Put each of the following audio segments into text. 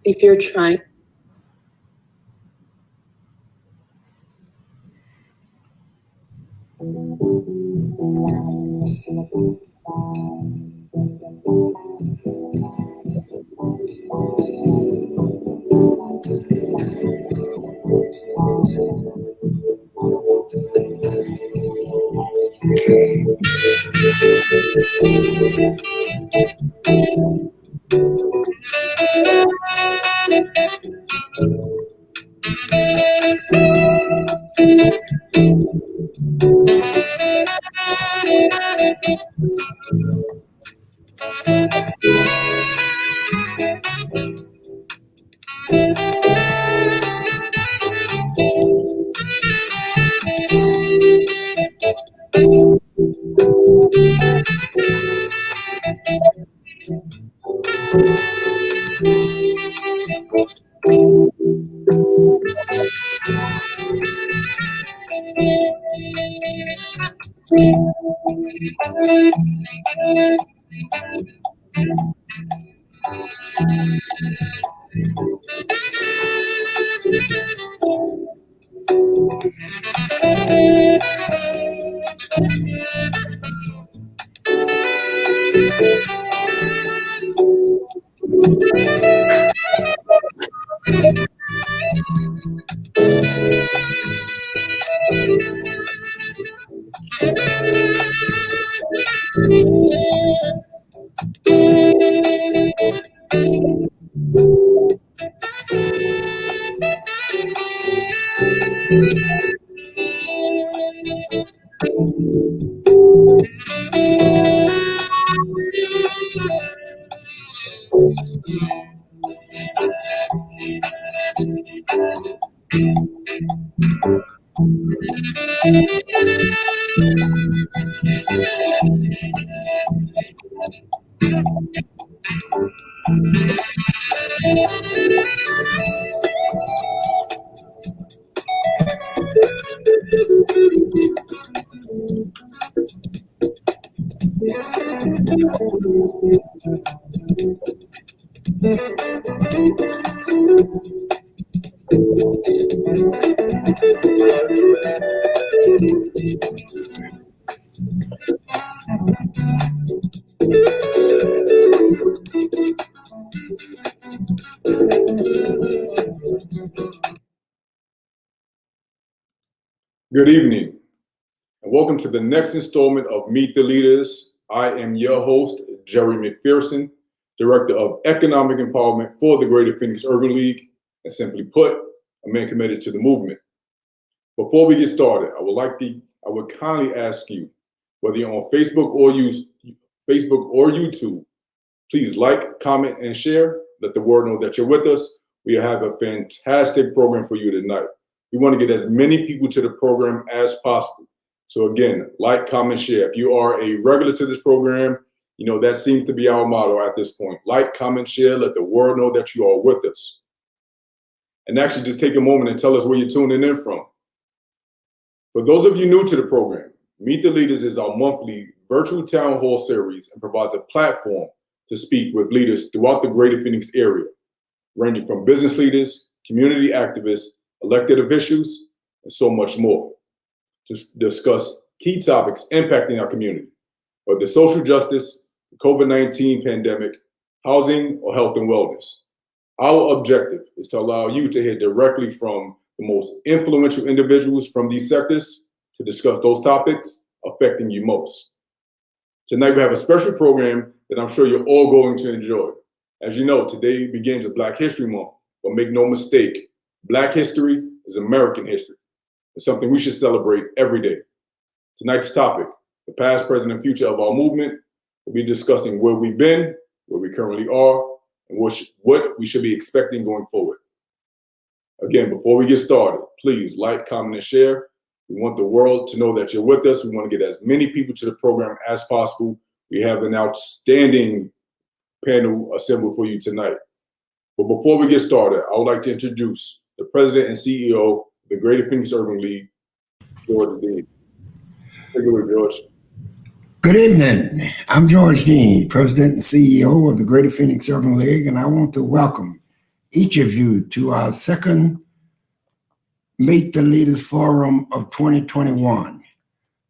If you're trying, Good evening, and welcome to the next installment of Meet the Leaders. I am your host, Jerry McPherson, Director of Economic Empowerment for the Greater Phoenix Urban League, and simply put, a man committed to the movement. Before we get started, I would kindly ask you, whether you're on Facebook or YouTube, please like, comment, and share. Let the world know that you're with us. We have a fantastic program for you tonight. We want to get as many people to the program as possible. So again, like, comment, share. If you are a regular to this program, you know that seems to be our motto at this point. Like, comment, share. Let the world know that you are with us. And actually just take a moment and tell us where you're tuning in from. For those of you new to the program, Meet the Leaders is our monthly virtual town hall series and provides a platform to speak with leaders throughout the Greater Phoenix area, ranging from business leaders, community activists, elected officials, and so much more, to discuss key topics impacting our community, whether social justice, the COVID-19 pandemic, housing, or health and wellness. Our objective is to allow you to hear directly from the most influential individuals from these sectors to discuss those topics affecting you most. Tonight, we have a special program that I'm sure you're all going to enjoy. As you know, today begins a Black History Month, but make no mistake, Black history is American history. It's something we should celebrate every day. Tonight's topic, the past, present, and future of our movement. We'll be discussing where we've been, where we currently are, and what we should be expecting going forward. Again, before we get started, please like, comment, and share. We want the world to know that you're with us. We want to get as many people to the program as possible. We have an outstanding panel assembled for you tonight. But before we get started, I would like to introduce the President and CEO of the Greater Phoenix Urban League, George Dean. Take it away, George. Good evening. I'm George Dean, President and CEO of the Greater Phoenix Urban League, and I want to welcome each of you to our second Meet the Leaders Forum of 2021.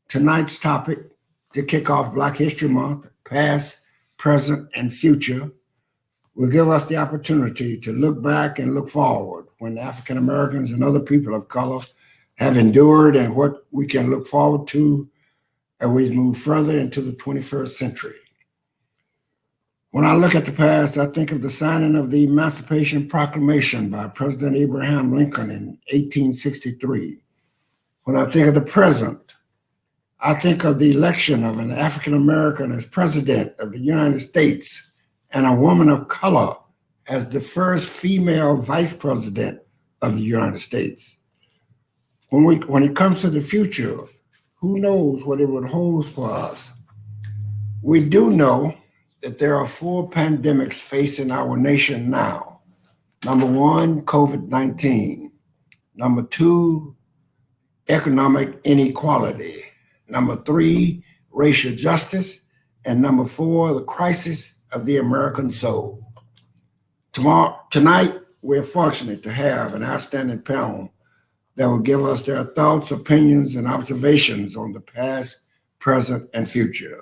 Tonight's topic, to kick off Black History Month, past, present, and future, will give us the opportunity to look back and look forward when African Americans and other people of color have endured and what we can look forward to as we move further into the 21st century. When I look at the past, I think of the signing of the Emancipation Proclamation by President Abraham Lincoln in 1863. When I think of the present, I think of the election of an African American as president of the United States and a woman of color as the first female vice president of the United States. When it comes to the future, who knows what it would hold for us? We do know that there are 4 pandemics facing our nation now. Number 1, COVID-19. Number 2, economic inequality. Number 3, racial justice. And number 4, the crisis of the American soul. Tonight, we're fortunate to have an outstanding panel that will give us their thoughts, opinions, and observations on the past, present, and future.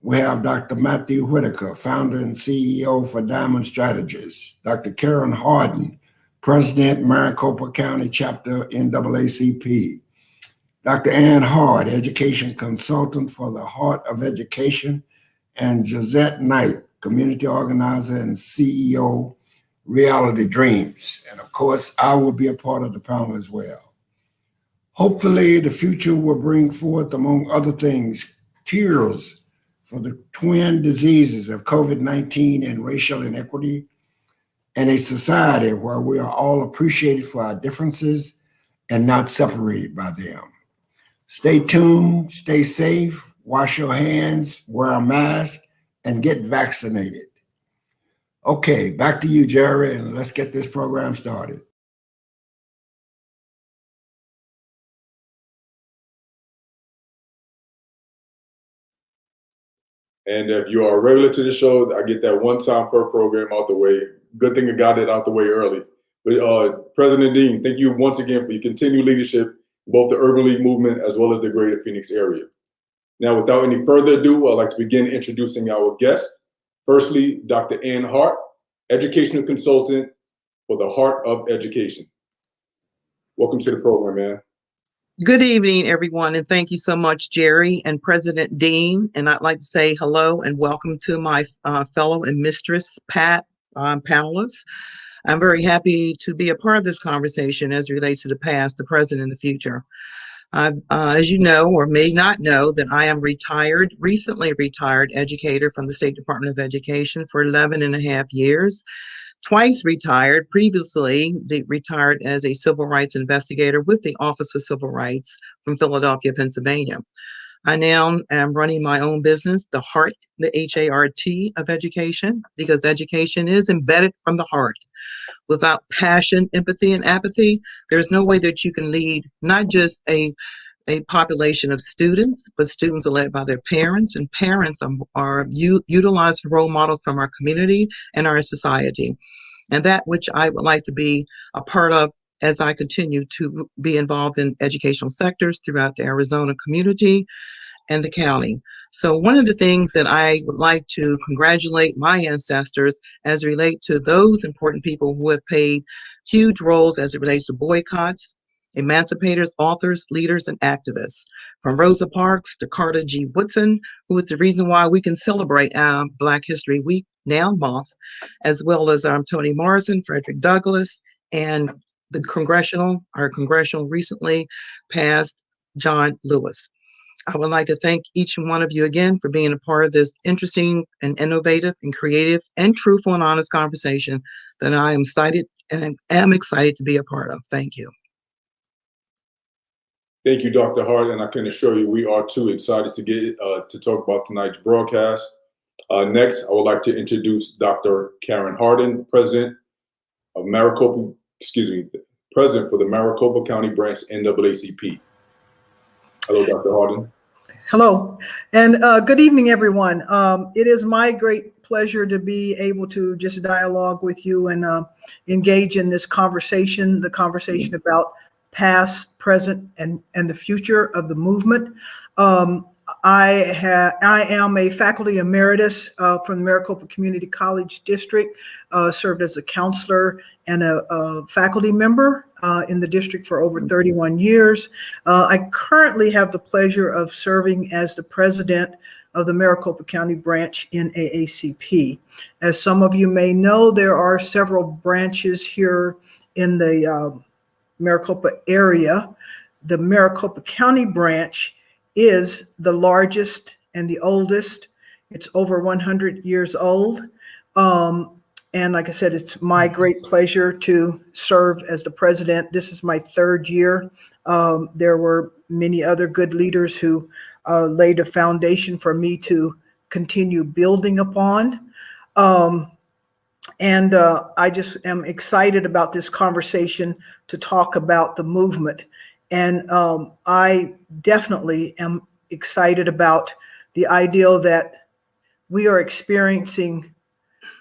We have Dr. Matthew Whitaker, founder and CEO for Diamond Strategies. Dr. Karen Harden, President, Maricopa County Chapter NAACP. Dr. Ann Hard, Education Consultant for the Heart of Education. And Josette Knight, Community Organizer and CEO, Reality Dreams. And of course, I will be a part of the panel as well. Hopefully, the future will bring forth, among other things, cures for the twin diseases of COVID-19 and racial inequity, and a society where we are all appreciated for our differences and not separated by them. Stay tuned, stay safe, wash your hands, wear a mask, and get vaccinated. Okay, back to you, Jerry, and let's get this program started. And if you are a regular to the show, I get that one time per program out the way. Good thing I got it out the way early. But President Dean, thank you once again for your continued leadership in both the Urban League movement as well as the Greater Phoenix area. Now, without any further ado, I'd like to begin introducing our guest. Firstly, Dr. Ann Hart, educational consultant, for the heart of education. Welcome to the program, man. Good evening, everyone, and thank you so much, Jerry and President Dean. And I'd like to say hello and welcome to my fellow and mistress, Pat, panelists. I'm very happy to be a part of this conversation as it relates to the past, the present, and the future. As you know, or may not know, that I am recently retired educator from the State Department of Education for 11 and a half years. Twice retired, previously retired as a civil rights investigator with the Office for Civil Rights from Philadelphia, Pennsylvania. I now am running my own business, the HEART, the H-A-R-T of education, because education is embedded from the heart. Without passion, empathy, and apathy, there's no way that you can lead not just a population of students, but students are led by their parents, and parents are utilized role models from our community and our society. And that which I would like to be a part of as I continue to be involved in educational sectors throughout the Arizona community and the county. So one of the things that I would like to congratulate my ancestors as it relates to those important people who have played huge roles as it relates to boycotts, emancipators, authors, leaders, and activists. From Rosa Parks to Carter G. Woodson, who is the reason why we can celebrate Black History Week now month, as well as Toni Morrison, Frederick Douglass, and our congressional recently passed John Lewis. I would like to thank each and one of you again for being a part of this interesting and innovative and creative and truthful and honest conversation that I am excited to be a part of. Thank you. Thank you, Dr. Hart, and I can assure you we are too excited to get to talk about tonight's broadcast. Next, I would like to introduce Dr. Karen Hardin, President for the Maricopa County Branch NAACP. Hello, Dr. Hardin. Hello, and good evening, everyone. It is my great pleasure to be able to just dialogue with you and engage in this conversation, the conversation about past, present, and the future of the movement. I am a faculty emeritus from the Maricopa Community College District, served as a counselor and a faculty member in the district for over 31 years. I currently have the pleasure of serving as the president of the Maricopa County branch in AACP. As some of you may know, there are several branches here in the Maricopa area. The Maricopa County branch is the largest and the oldest. It's over 100 years old. And like I said, it's my great pleasure to serve as the president. This is my third year. There were many other good leaders who laid a foundation for me to continue building upon. And I just am excited about this conversation to talk about the movement. And I definitely am excited about the ideal that we are experiencing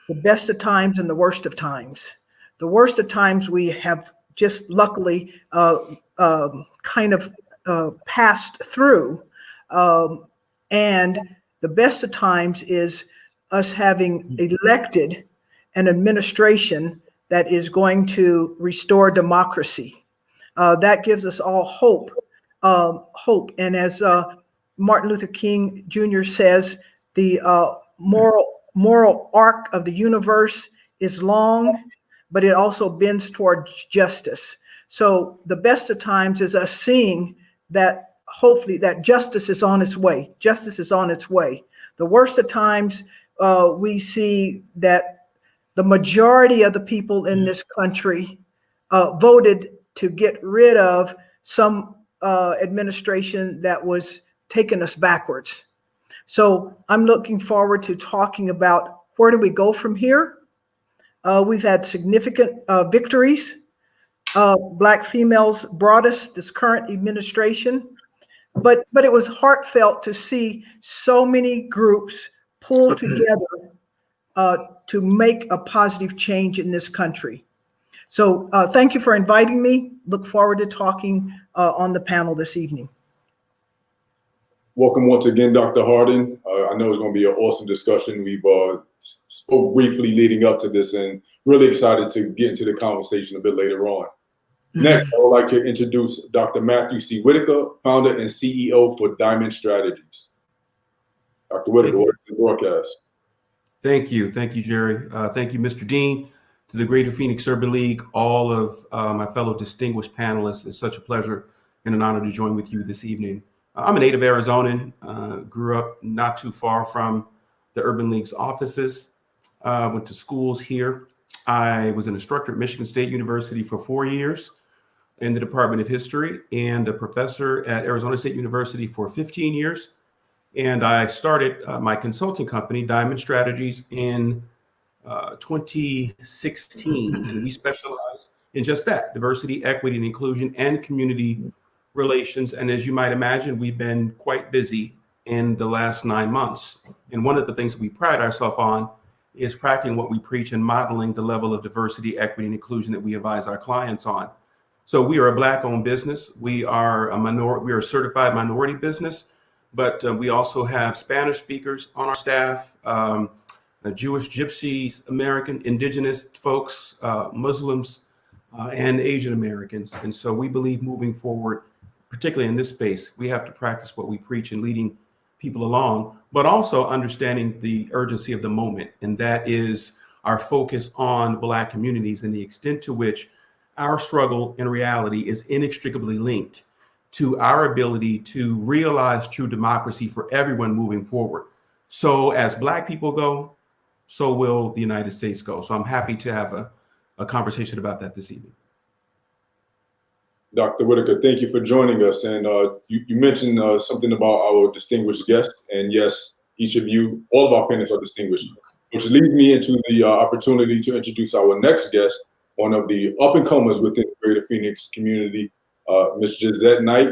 the best of times and the worst of times. The worst of times we have just luckily kind of passed through. And the best of times is us having elected an administration that is going to restore democracy. That gives us all hope. And as Martin Luther King Jr. says, the moral arc of the universe is long, but it also bends toward justice. So the best of times is us seeing that hopefully that justice is on its way. Justice is on its way. The worst of times, we see that the majority of the people in this country voted to get rid of some administration that was taking us backwards. So I'm looking forward to talking about where do we go from here. We've had significant victories. Black females brought us this current administration, but it was heartfelt to see so many groups pull together to make a positive change in this country. So thank you for inviting me. Look forward to talking on the panel this evening. Welcome once again, Dr. Hardin. I know it's going to be an awesome discussion. We've spoke briefly leading up to this, and really excited to get into the conversation a bit later on. Next, I would like to introduce Dr. Matthew C. Whitaker, founder and CEO for Diamond Strategies. Dr. Whitaker, welcome to the broadcast. Thank you, Jerry. Thank you, Mr. Dean, to the Greater Phoenix Urban League, all of my fellow distinguished panelists. It's such a pleasure and an honor to join with you this evening. I'm a native Arizonan, grew up not too far from the Urban League's offices, went to schools here. I was an instructor at Michigan State University for 4 years in the Department of History and a professor at Arizona State University for 15 years. And I started my consulting company, Diamond Strategies, in 2016. And we specialize in just that: diversity, equity, and inclusion, and community relations. And as you might imagine, we've been quite busy in the last 9 months. And one of the things that we pride ourselves on is practicing what we preach and modeling the level of diversity, equity, and inclusion that we advise our clients on. So we are a Black-owned business. We are a certified minority business, but we also have Spanish speakers on our staff, Jewish, Gypsies, American, Indigenous folks, Muslims, and Asian Americans. And so we believe moving forward, particularly in this space, we have to practice what we preach in leading people along, but also understanding the urgency of the moment. And that is our focus on Black communities and the extent to which our struggle in reality is inextricably linked to our ability to realize true democracy for everyone moving forward. So as Black people go, so will the United States go. So I'm happy to have a conversation about that this evening. Dr. Whitaker, thank you for joining us. And you mentioned something about our distinguished guests. And yes, each of you, all of our panelists are distinguished, which leads me into the opportunity to introduce our next guest, one of the up-and-comers within the Greater Phoenix community, Ms. Gisette Knight,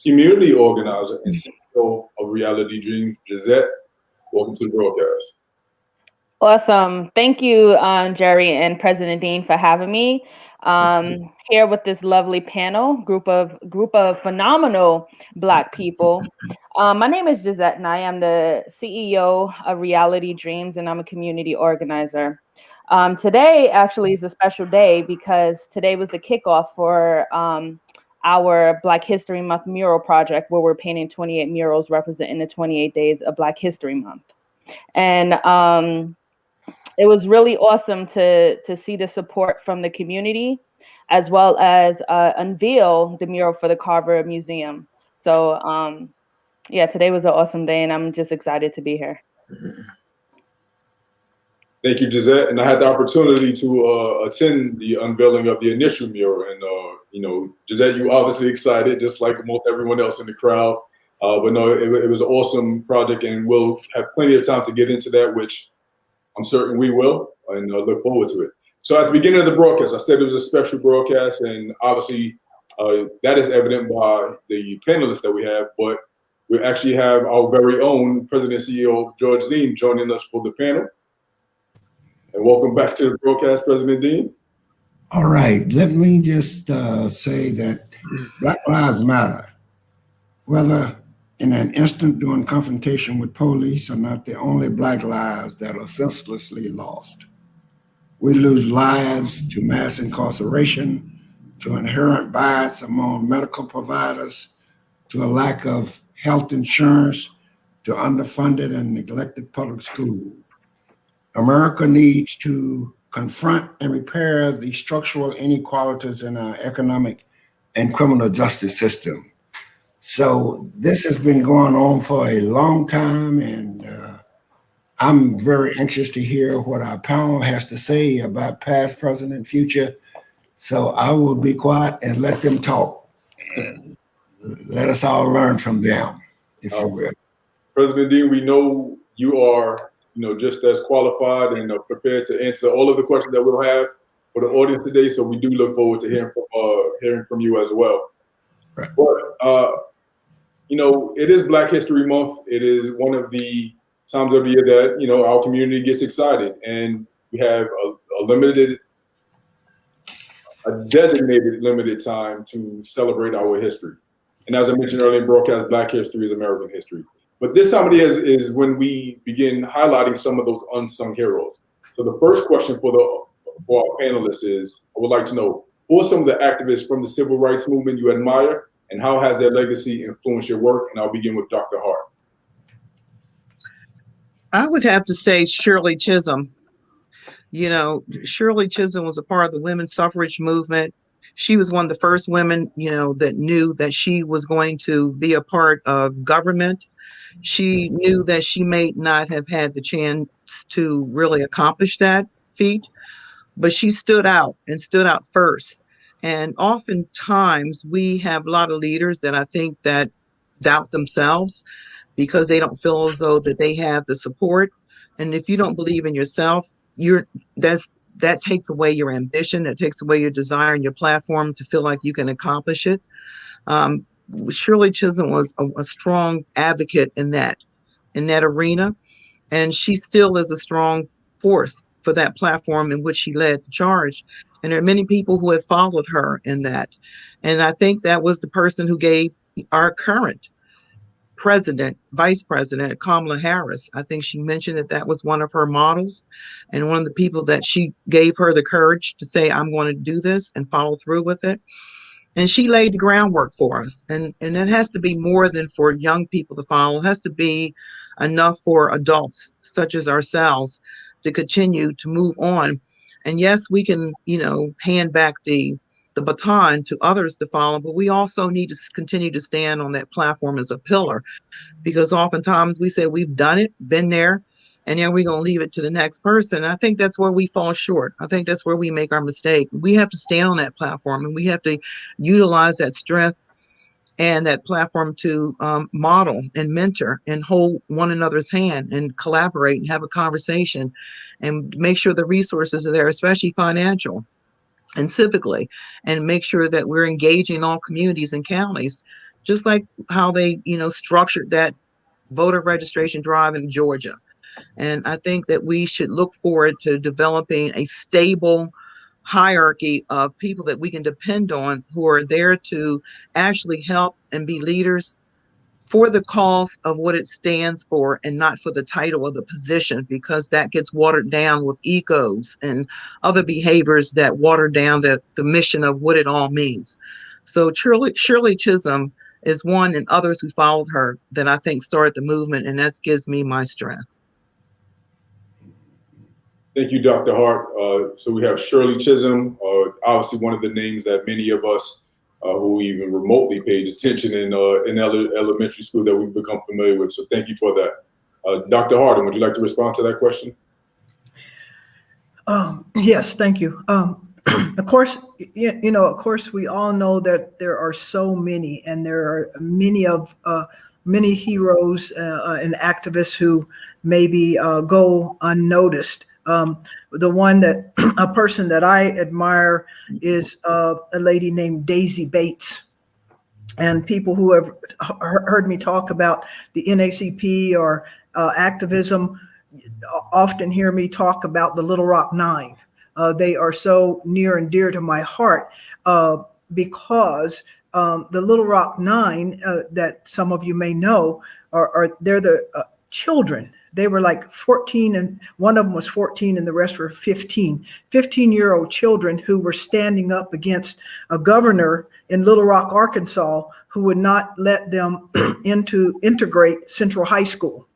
community organizer and CEO of Reality Dreams. Gisette, welcome to the broadcast. Awesome. Thank you, Jerry and President Dean, for having me here with this lovely panel, group of phenomenal Black people. My name is Gisette and I am the CEO of Reality Dreams, and I'm a community organizer. Today actually is a special day because today was the kickoff for our Black History Month mural project, where we're painting 28 murals representing the 28 days of Black History Month. And it was really awesome to see the support from the community, as well as unveil the mural for the Carver Museum. So yeah, today was an awesome day, and I'm just excited to be here. Thank you, Gisette. And I had the opportunity to attend the unveiling of the initial mural. And, Gisette, you obviously excited, just like most everyone else in the crowd. But no, it was an awesome project, and we'll have plenty of time to get into that, which I'm certain we will, and look forward to it. So at the beginning of the broadcast, I said it was a special broadcast, and obviously that is evident by the panelists that we have, but we actually have our very own President and CEO, George Dean, joining us for the panel. And welcome back to the broadcast, President Dean. All right, let me just say that Black Lives Matter, whether in an instant during confrontation with police, are not the only Black lives that are senselessly lost. We lose lives to mass incarceration, to inherent bias among medical providers, to a lack of health insurance, to underfunded and neglected public schools. America needs to confront and repair the structural inequalities in our economic and criminal justice system. So this has been going on for a long time, and I'm very anxious to hear what our panel has to say about past, present, and future. So I will be quiet and let them talk. And let us all learn from them, if you will. President Dean, we know you are just as qualified and prepared to answer all of the questions that we'll have for the audience today. So we do look forward to hearing from you as well. Right. But, it is Black History Month. It is one of the times of the year that, our community gets excited, and we have a designated limited time to celebrate our history. And as I mentioned earlier in broadcast, Black history is American history. But this time of the year is when we begin highlighting some of those unsung heroes. So the first question for our panelists is, I would like to know, who are some of the activists from the civil rights movement you admire, and how has their legacy influenced your work? And I'll begin with Dr. Hart. I would have to say Shirley Chisholm. You know, Shirley Chisholm was a part of the women's suffrage movement. She was one of the first women, you know, that knew that she was going to be a part of government. She knew that she may not have had the chance to really accomplish that feat, but she stood out and stood out first. And oftentimes we have a lot of leaders that I think that doubt themselves because they don't feel as though that they have the support. And if you don't believe in yourself, you're that takes away your ambition, that takes away your desire and your platform to feel like you can accomplish it. Um, Shirley Chisholm was a strong advocate in that arena, and she still is a strong force for that platform in which she led the charge. And there are many people who have followed her in that. And I think that was the person who gave our current president, vice president, Kamala Harris. I think she mentioned that that was one of her models and one of the people that she gave her the courage to say, I'm going to do this and follow through with it. And she laid the groundwork for us. And it has to be more than for young people to follow. It has to be enough for adults such as ourselves to continue to move on. And yes, we can, you know, hand back the baton to others to follow, but we also need to continue to stand on that platform as a pillar, because oftentimes we say we've done it, been there, and then we're going to leave it to the next person. I think that's where we fall short. I think that's where we make our mistake. We have to stand on that platform, and we have to utilize that strength and that platform to model and mentor and hold one another's hand and collaborate and have a conversation and make sure the resources are there, especially financial and civically, and make sure that we're engaging all communities and counties, just like how they, you know, structured that voter registration drive in Georgia. And I think that we should look forward to developing a stable hierarchy of people that we can depend on, who are there to actually help and be leaders for the cause of what it stands for and not for the title of the position, because that gets watered down with egos and other behaviors that water down the mission of what it all means. So Shirley Chisholm is one, and others who followed her that I think started the movement, and that gives me my strength. Thank you, Dr. Hart. So we have Shirley Chisholm, obviously one of the names that many of us who even remotely paid attention in elementary school that we've become familiar with. So thank you for that. Dr. Hardin, would you like to respond to that question? Yes, thank you. Of course, you know, of course, we all know that there are so many, and there are many heroes and activists who maybe go unnoticed. A person that I admire is a lady named Daisy Bates. And people who have heard me talk about the NAACP or activism often hear me talk about the Little Rock Nine. They are so near and dear to my heart because the Little Rock Nine that some of you may know they're the children. They were like 14, and one of them was 14 and the rest were 15-year-old children who were standing up against a governor in Little Rock, Arkansas, who would not let them integrate Central High School.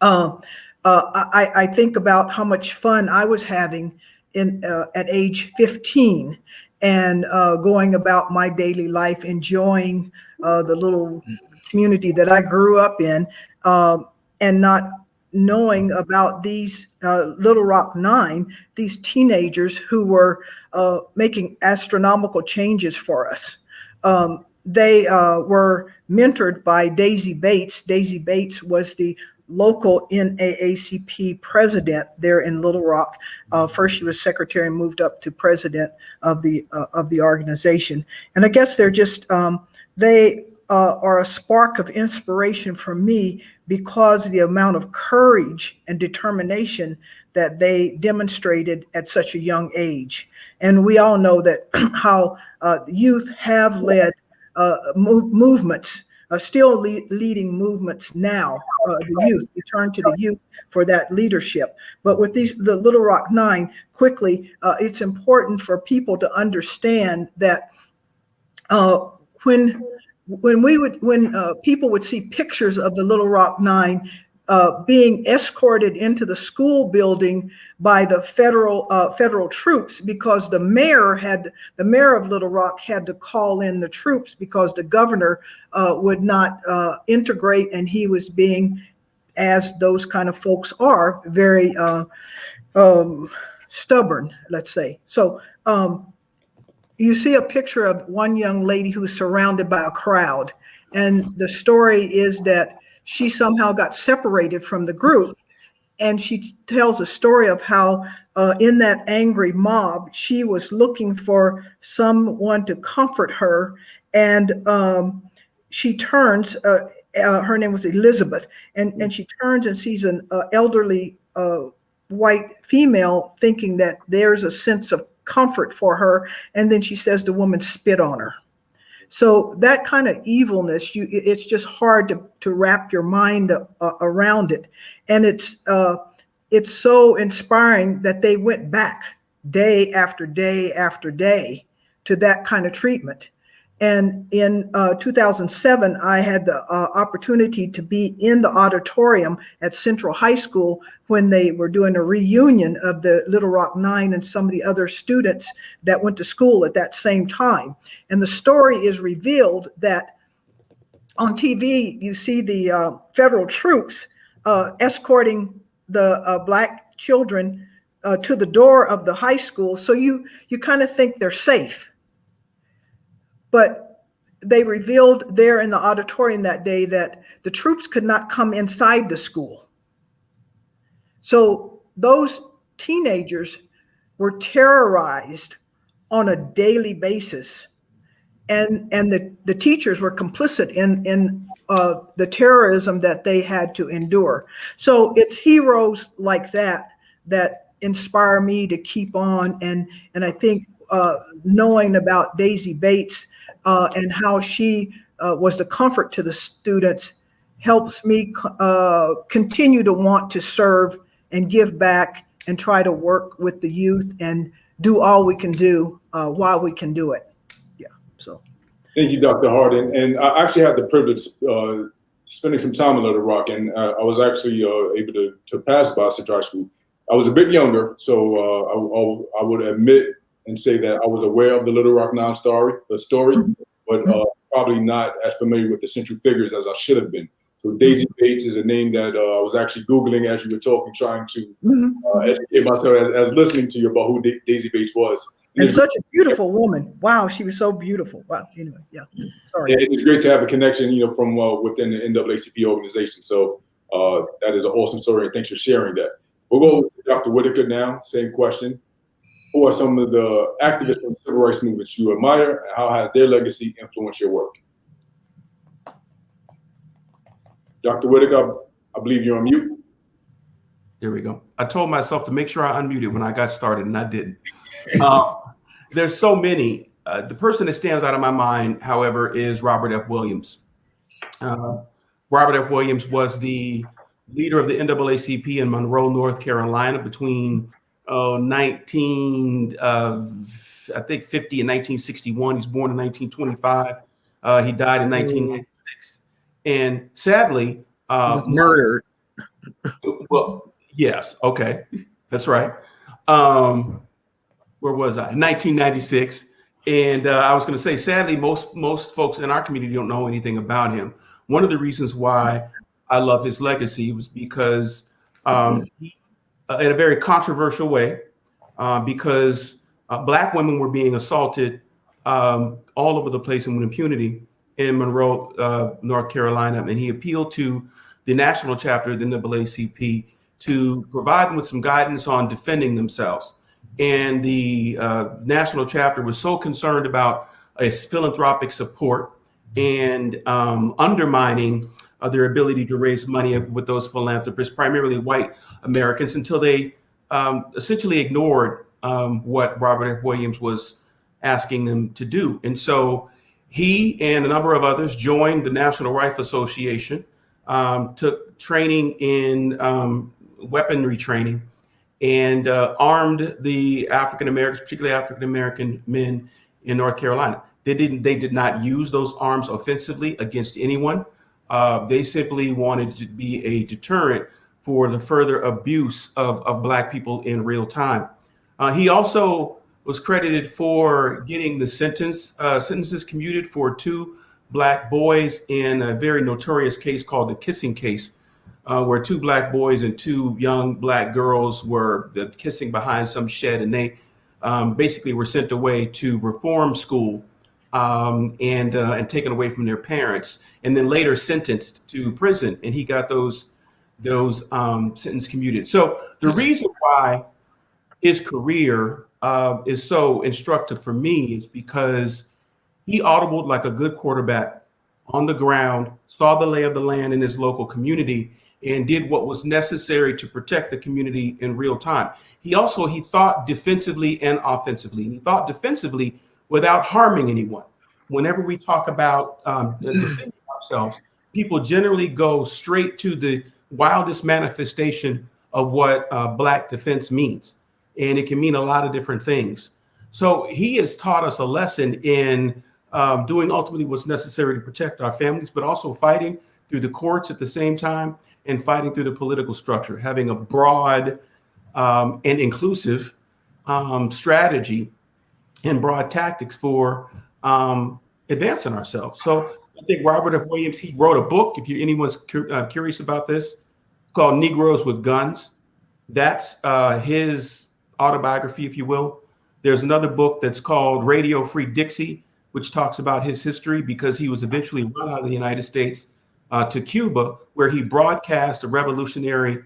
I think about how much fun I was having at age 15 and going about my daily life, enjoying the little community that I grew up in, and not knowing about these Little Rock Nine, these teenagers who were making astronomical changes for us. They were mentored by Daisy Bates. Daisy Bates was the local NAACP president there in Little Rock. First, she was secretary and moved up to president of the organization. And I guess they're just they are a spark of inspiration for me because of the amount of courage and determination that they demonstrated at such a young age. And we all know that how youth have led movements still leading movements now. The youth, we turn to the youth for that leadership. But with the Little Rock Nine, quickly, it's important for people to understand that when people would see pictures of the Little Rock Nine being escorted into the school building by the federal troops, because the mayor of Little Rock had to call in the troops because the governor would not integrate, and he was being, as those kind of folks are, very stubborn, let's say. So you see a picture of one young lady who's surrounded by a crowd, and the story is that she somehow got separated from the group, and she tells a story of how in that angry mob, she was looking for someone to comfort her, and she turns, her name was Elizabeth, and she turns and sees an elderly white female, thinking that there's a sense of comfort for her, and then she says the woman spit on her. So that kind of evilness, it's just hard to wrap your mind around it. And it's so inspiring that they went back day after day after day to that kind of treatment. And in 2007, I had the opportunity to be in the auditorium at Central High School when they were doing a reunion of the Little Rock Nine and some of the other students that went to school at that same time. And the story is revealed that on TV, you see the federal troops escorting the Black children to the door of the high school. So you kind of think they're safe. But they revealed there in the auditorium that day that the troops could not come inside the school. So those teenagers were terrorized on a daily basis. And the teachers were complicit in the terrorism that they had to endure. So it's heroes like that that inspire me to keep on. And I think knowing about Daisy Bates and how she was the comfort to the students helps me continue to want to serve and give back and try to work with the youth and do all we can do while we can do it. Yeah, so. Thank you, Dr. Hardin. And I actually had the privilege spending some time in Little Rock, and I was actually able to pass by Central High School. I was a bit younger, so I would admit and say that I was aware of the Little Rock Nine story, but probably not as familiar with the central figures as I should have been. So Daisy Bates is a name that I was actually Googling as you were talking, trying to educate myself as listening to you about who Daisy Bates was. And such a beautiful woman. Wow, she was so beautiful. Wow. Anyway, yeah. Sorry. Yeah, it's great to have a connection, from within the NAACP organization. So that is an awesome story, and thanks for sharing that. We'll go to Dr. Whitaker now. Same question. Who are some of the activists in the civil rights movements you admire, and how has their legacy influenced your work? Dr. Whitaker, I believe you're on mute. There we go. I told myself to make sure I unmuted when I got started, and I didn't. There's so many. The person that stands out of my mind, however, is Robert F. Williams. Robert F. Williams was the leader of the NAACP in Monroe, North Carolina between 1950 and 1961. He's born in 1925. He died in 1996. And sadly, He was murdered. Well, yes. Okay. That's right. Where was I? In 1996. And I was going to say, sadly, most folks in our community don't know anything about him. One of the reasons why I love his legacy was because he, in a very controversial way, because Black women were being assaulted all over the place and with impunity in Monroe, North Carolina. And he appealed to the national chapter of the NAACP to provide them with some guidance on defending themselves. And the national chapter was so concerned about its philanthropic support and undermining their ability to raise money with those philanthropists, primarily white Americans, until they essentially ignored what Robert F. Williams was asking them to do. And so He and a number of others joined the National Rifle Association, took training in weaponry training, and armed the African Americans, particularly African American men in North Carolina. They did not use those arms offensively against anyone. They simply wanted to be a deterrent for the further abuse of Black people in real time. He also was credited for getting the sentences commuted for 2 Black boys in a very notorious case called the kissing case, where 2 Black boys and 2 young Black girls were kissing behind some shed, and they basically were sent away to reform school and taken away from their parents, and then later sentenced to prison. And he got those sentences commuted. So the reason why his career is so instructive for me is because he audibled like a good quarterback on the ground, saw the lay of the land in his local community, and did what was necessary to protect the community in real time. He thought defensively and offensively. And he thought defensively without harming anyone. Whenever we talk about defending ourselves, people generally go straight to the wildest manifestation of what Black defense means. And it can mean a lot of different things. So he has taught us a lesson in doing ultimately what's necessary to protect our families, but also fighting through the courts at the same time and fighting through the political structure, having a broad and inclusive strategy and broad tactics for advancing ourselves. So I think Robert F. Williams, he wrote a book, if anyone's curious about this, called Negroes with Guns. That's his autobiography, if you will. There's another book that's called Radio Free Dixie, which talks about his history, because he was eventually run out of the United States to Cuba, where he broadcast a revolutionary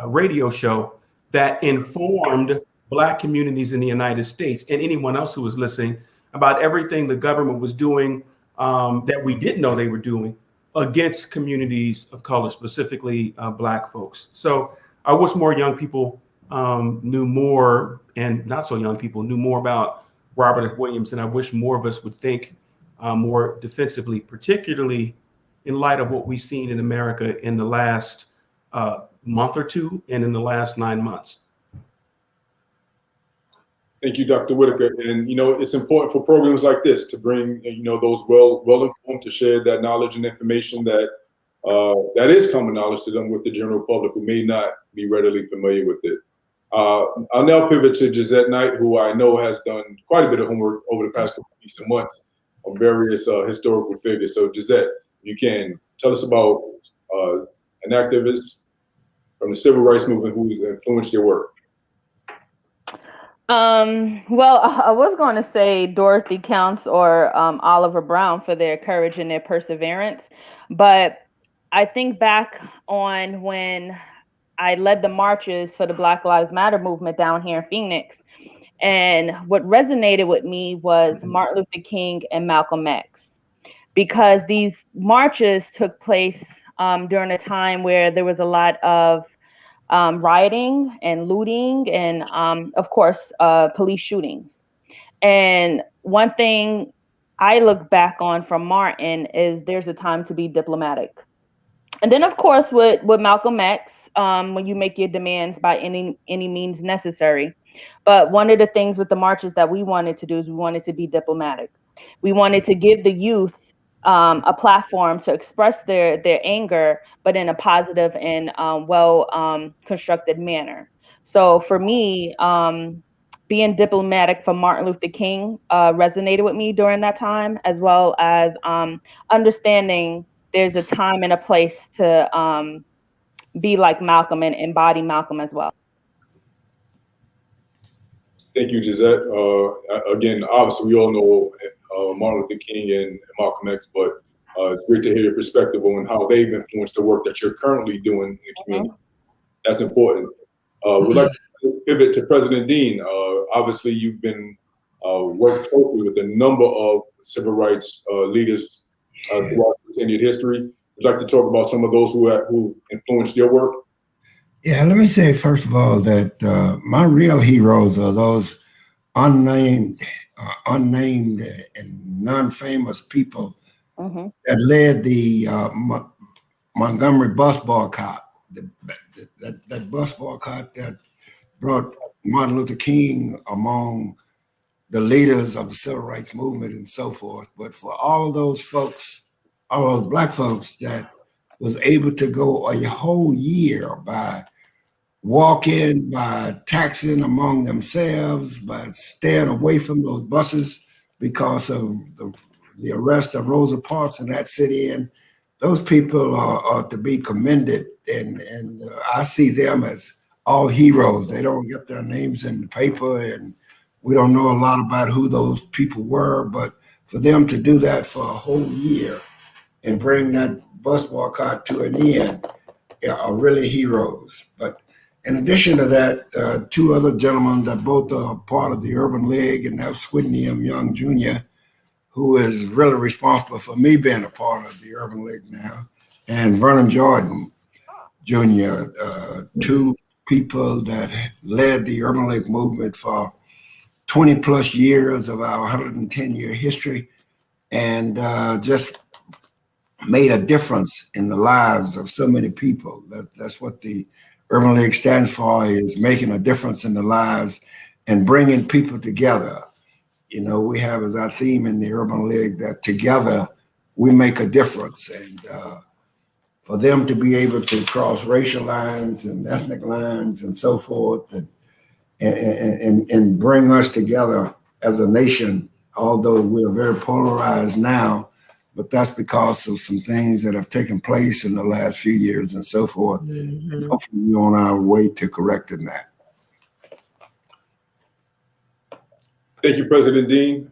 radio show that informed Black communities in the United States and anyone else who was listening about everything the government was doing that we didn't know they were doing against communities of color, specifically Black folks. So I wish more young people knew more, and not so young people knew more about Robert F. Williams, and I wish more of us would think more defensively, particularly in light of what we've seen in America in the last month or two and in the last 9 months. Thank you, Dr. Whitaker. And, it's important for programs like this to bring, those well-informed to share that knowledge and information that is common knowledge to them with the general public who may not be readily familiar with it. I'll now pivot to Gisette Knight, who I know has done quite a bit of homework over the past couple of weeks and months on various historical figures. So Gisette, you can tell us about an activist from the civil rights movement who has influenced your work. Well, I was going to say Dorothy Counts or Oliver Brown for their courage and their perseverance. But I think back on when I led the marches for the Black Lives Matter movement down here in Phoenix. And what resonated with me was Martin Luther King and Malcolm X, because these marches took place during a time where there was a lot of rioting and looting and, of course, police shootings. And one thing I look back on from Martin is there's a time to be diplomatic. And then, of course, with Malcolm X, when you make your demands by any means necessary. But one of the things with the marches that we wanted to do is we wanted to be diplomatic. We wanted to give the youth a platform to express their anger, but in a positive and constructed manner. So for me, being diplomatic for Martin Luther King resonated with me during that time, as well as understanding there's a time and a place to be like Malcolm and embody Malcolm as well. Thank you, Gisette. Again, obviously, we all know Martin Luther King and Malcolm X, but it's great to hear your perspective on how they've influenced the work that you're currently doing in the community. That's important. We'd like to pivot to President Dean. Obviously, you've been worked closely with a number of civil rights leaders throughout continued history. We'd like to talk about some of those who influenced your work. Yeah, let me say, first of all, that my real heroes are those unnamed, and non-famous people that led the Montgomery bus boycott. That bus boycott that brought Martin Luther King among the leaders of the civil rights movement and so forth. But for all of those folks, all those Black folks that was able to go a whole year by walking, by taxing among themselves, by staying away from those buses because of the arrest of Rosa Parks in that city. And those people are to be commended. And I see them as all heroes. They don't get their names in the paper, and we don't know a lot about who those people were, but for them to do that for a whole year and bring that bus boycott to an end are really heroes. But in addition to that, two other gentlemen that both are part of the Urban League, and that's Whitney M. Young Jr., who is really responsible for me being a part of the Urban League now, and Vernon Jordan Jr., two people that led the Urban League movement for 20 plus years of our 110-year history, and just made a difference in the lives of so many people. That's what the Urban League stands for, is making a difference in the lives and bringing people together. You know, we have as our theme in the Urban League that together we make a difference. And for them to be able to cross racial lines and ethnic lines and so forth, and bring us together as a nation, although we're very polarized now, but that's because of some things that have taken place in the last few years and so forth. Hopefully we're on our way to correcting that. Thank you, President Dean.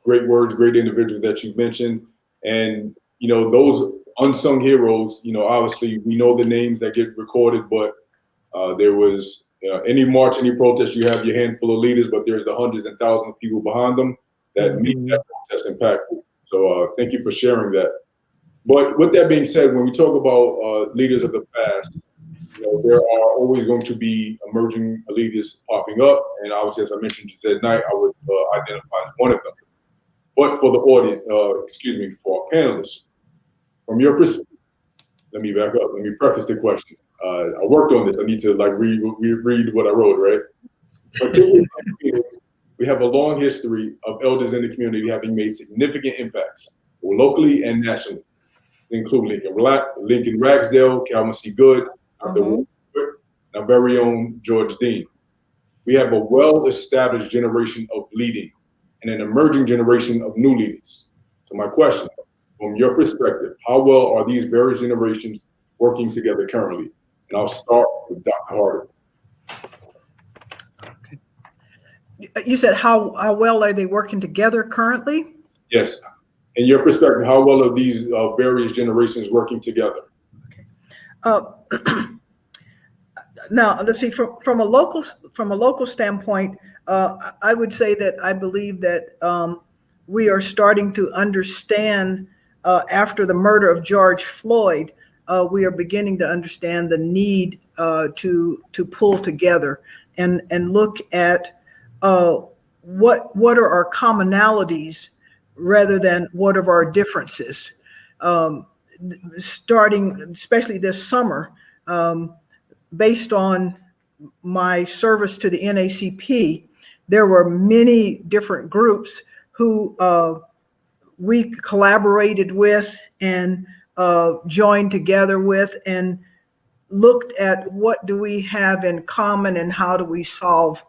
Great words, great individual that you mentioned. And, you know, those unsung heroes, you know, obviously we know the names that get recorded, but there was any march, any protest, you have your handful of leaders, but there's the hundreds and thousands of people behind them that make that protest impactful. So thank you for sharing that. But with that being said, when we talk about leaders of the past, you know, there are always going to be emerging leaders popping up. And obviously, as I mentioned just that night, I would identify as one of them. But for the audience, for our panelists, from your perspective, let me back up. Let me preface the question. I worked on this. I need to read what I wrote, right? Particularly, we have a long history of elders in the community having made significant impacts, locally and nationally, to include Lincoln Ragsdale, Calvin C. Good, Dr. our very own George Dean. We have a well-established generation of leading and an emerging generation of new leaders. So my question, from your perspective, how well are these various generations working together currently? And I'll start with Dr. Harder. You said how well are they working together currently? Yes. In your perspective, how well are these various generations working together? Now, let's see. From a local standpoint, I would say that I believe that we are starting to understand after the murder of George Floyd. We are beginning to understand the need to pull together and look at what are our commonalities rather than what are our differences. Starting, especially this summer, based on my service to the NAACP, there were many different groups who we collaborated with and joined together with and looked at what do we have in common and how do we solve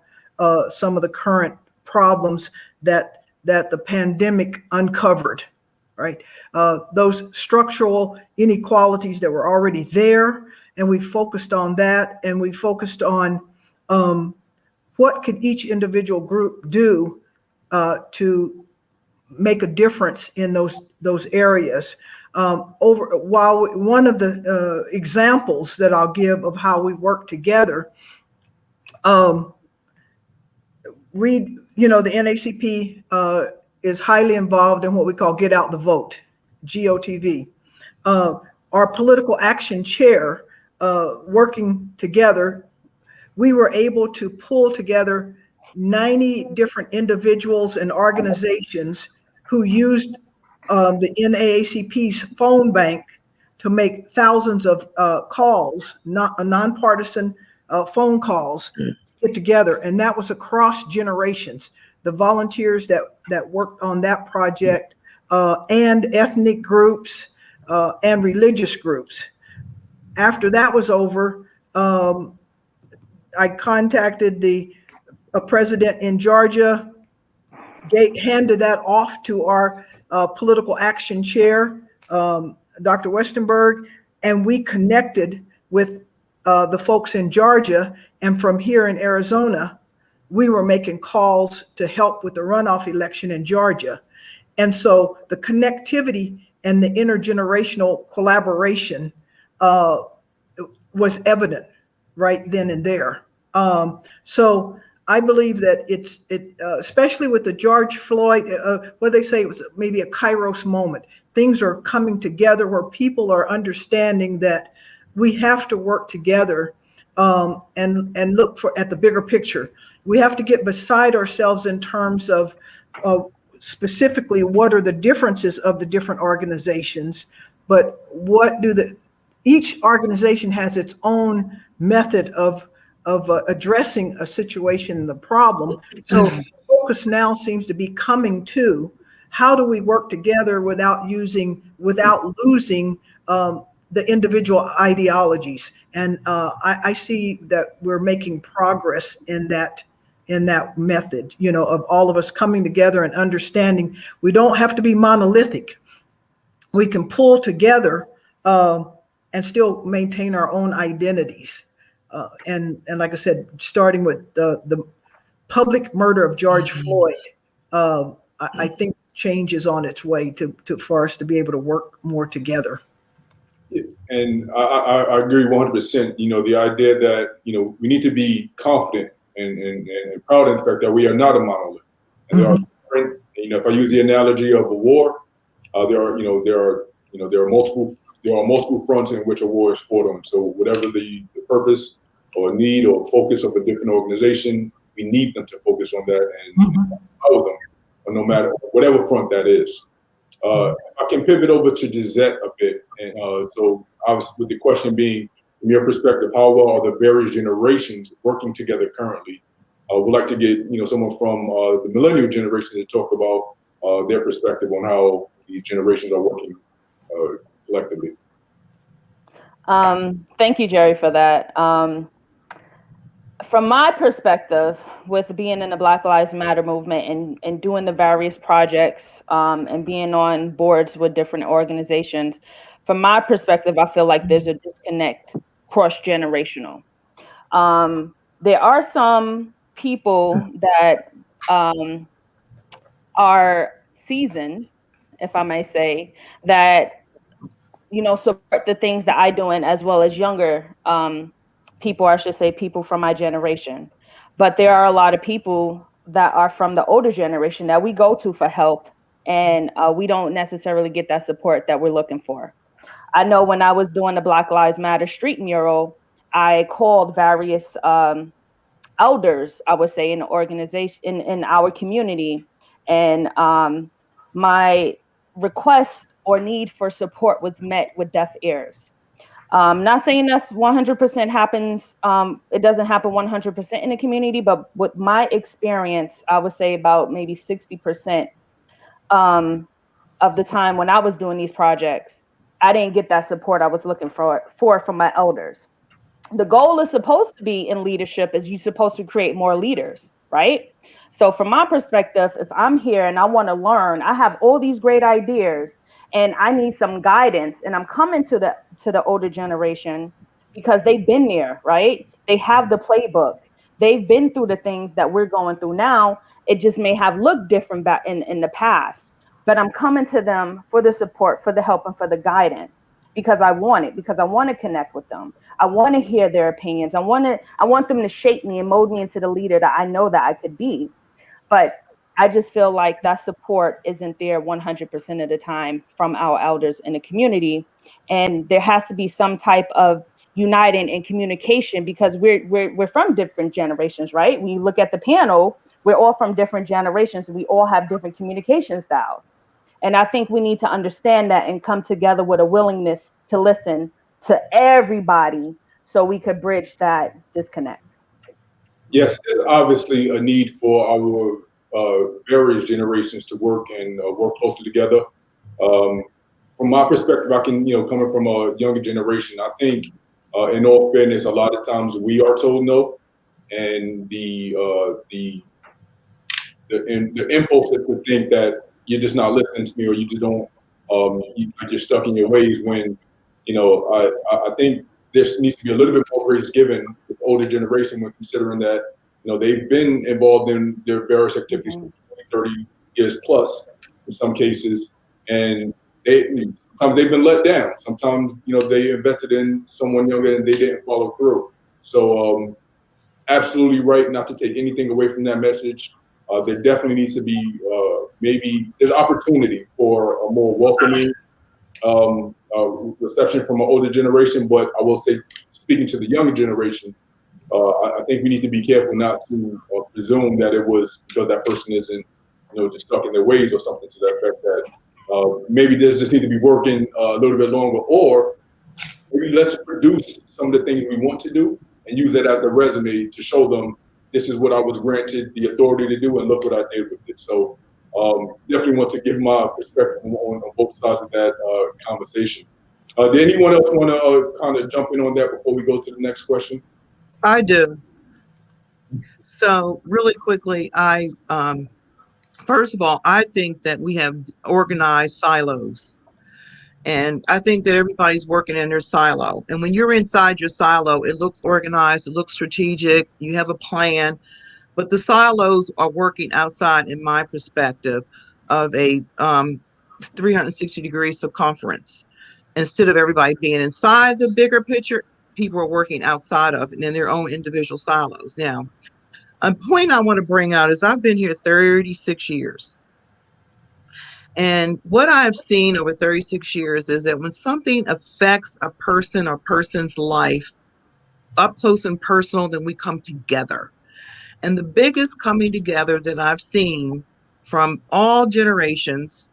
some of the current problems that the pandemic uncovered, right? Those structural inequalities that were already there, and we focused on that, and we focused on what could each individual group do to make a difference in those areas. While one of the examples that I'll give of how we work together, the NAACP is highly involved in what we call Get Out the Vote, GOTV. Our political action chair, working together, we were able to pull together 90 different individuals and organizations who used the NAACP's phone bank to make thousands of calls, not nonpartisan phone calls, get together. And that was across generations. The volunteers that worked on that project and ethnic groups and religious groups. After that was over, I contacted the president in Georgia, handed that off to our political action chair, Dr. Westenberg, and we connected with the folks in Georgia. And from here in Arizona, we were making calls to help with the runoff election in Georgia. And so the connectivity and the intergenerational collaboration was evident right then and there. So I believe that especially with the George Floyd, what they say, it was maybe a Kairos moment. Things are coming together where people are understanding that we have to work together and look at the bigger picture. We have to get beside ourselves in terms of specifically what are the differences of the different organizations, but each organization has its own method of addressing a situation and the problem. So the focus now seems to be coming to how do we work together without losing the individual ideologies. And I see that we're making progress in that method, of all of us coming together and understanding we don't have to be monolithic. We can pull together and still maintain our own identities. And like I said, starting with the public murder of George Floyd, I think change is on its way for us to be able to work more together. And I agree 100%. The idea that, we need to be confident and proud of the fact that we are not a monolith. And there are different, if I use the analogy of a war, there are multiple fronts in which a war is fought on. So whatever the purpose or need or focus of a different organization, we need them to focus on that and follow them, no matter whatever front that is. I can pivot over to Gisette a bit. And so obviously with the question being, from your perspective, how well are the various generations working together currently? We'd like to get someone from the millennial generation to talk about their perspective on how these generations are working collectively. Thank you, Jerry, for that. From my perspective, with being in the Black Lives Matter movement and doing the various projects and being on boards with different organizations, from my perspective, I feel like there's a disconnect cross-generational. There are some people that are seasoned, if I may say, that support the things that I do, and as well as younger people, I should say, people from my generation. But there are a lot of people that are from the older generation that we go to for help, and we don't necessarily get that support that we're looking for. I know when I was doing the Black Lives Matter street mural, I called various elders, I would say, in the organization, in our community, and my request or need for support was met with deaf ears. Not saying that's 100% happens. It doesn't happen 100% in the community, but with my experience, I would say about maybe 60% of the time when I was doing these projects, I didn't get that support I was looking for from my elders. The goal is supposed to be in leadership is you're supposed to create more leaders, right? So from my perspective, if I'm here and I want to learn, I have all these great ideas and I need some guidance, and I'm coming to the older generation because they've been there, right? They have the playbook. They've been through the things that we're going through now. It just may have looked different back in the past, but I'm coming to them for the support, for the help, and for the guidance because I want it, because I want to connect with them. I want to hear their opinions. I want them to shape me and mold me into the leader that I know that I could be. But I just feel like that support isn't there 100% of the time from our elders in the community. And there has to be some type of, uniting in communication, because we're from different generations, right? When you look at the panel, we're all from different generations. We all have different communication styles. And I think we need to understand that and come together with a willingness to listen to everybody so we could bridge that disconnect. Yes, there's obviously a need for our various generations to work and work closely together. From my perspective, I can, coming from a younger generation, I think, in all fairness, a lot of times we are told no, and the impulse is to think that you're just not listening to me, or you just don't, you're stuck in your ways. When, I think there needs to be a little bit more grace given with older generation when considering that, they've been involved in their various activities for 20, 30 years plus in some cases, and sometimes they've been let down. Sometimes, they invested in someone younger and they didn't follow through. So absolutely right not to take anything away from that message. There definitely needs to be maybe there's opportunity for a more welcoming reception from an older generation. But I will say, speaking to the younger generation, I think we need to be careful not to presume that it was because that person isn't, just stuck in their ways or something to that effect. That maybe there's just need to be working a little bit longer, or maybe let's produce some of the things we want to do and use it as the resume to show them this is what I was granted the authority to do, and look what I did with it. So definitely want to give my perspective on both sides of that conversation. Did anyone else want to kind of jump in on that before we go to the next question? I do. So really quickly, first of all, I think that we have organized silos. And I think that everybody's working in their silo. And when you're inside your silo, it looks organized, it looks strategic, you have a plan. But the silos are working outside, in my perspective, of a 360-degree circumference. Instead of everybody being inside the bigger picture, people are working outside of it in their own individual silos. Now, a point I want to bring out is I've been here 36 years. And what I've seen over 36 years is that when something affects a person or person's life up close and personal, then we come together. And the biggest coming together that I've seen from all generations,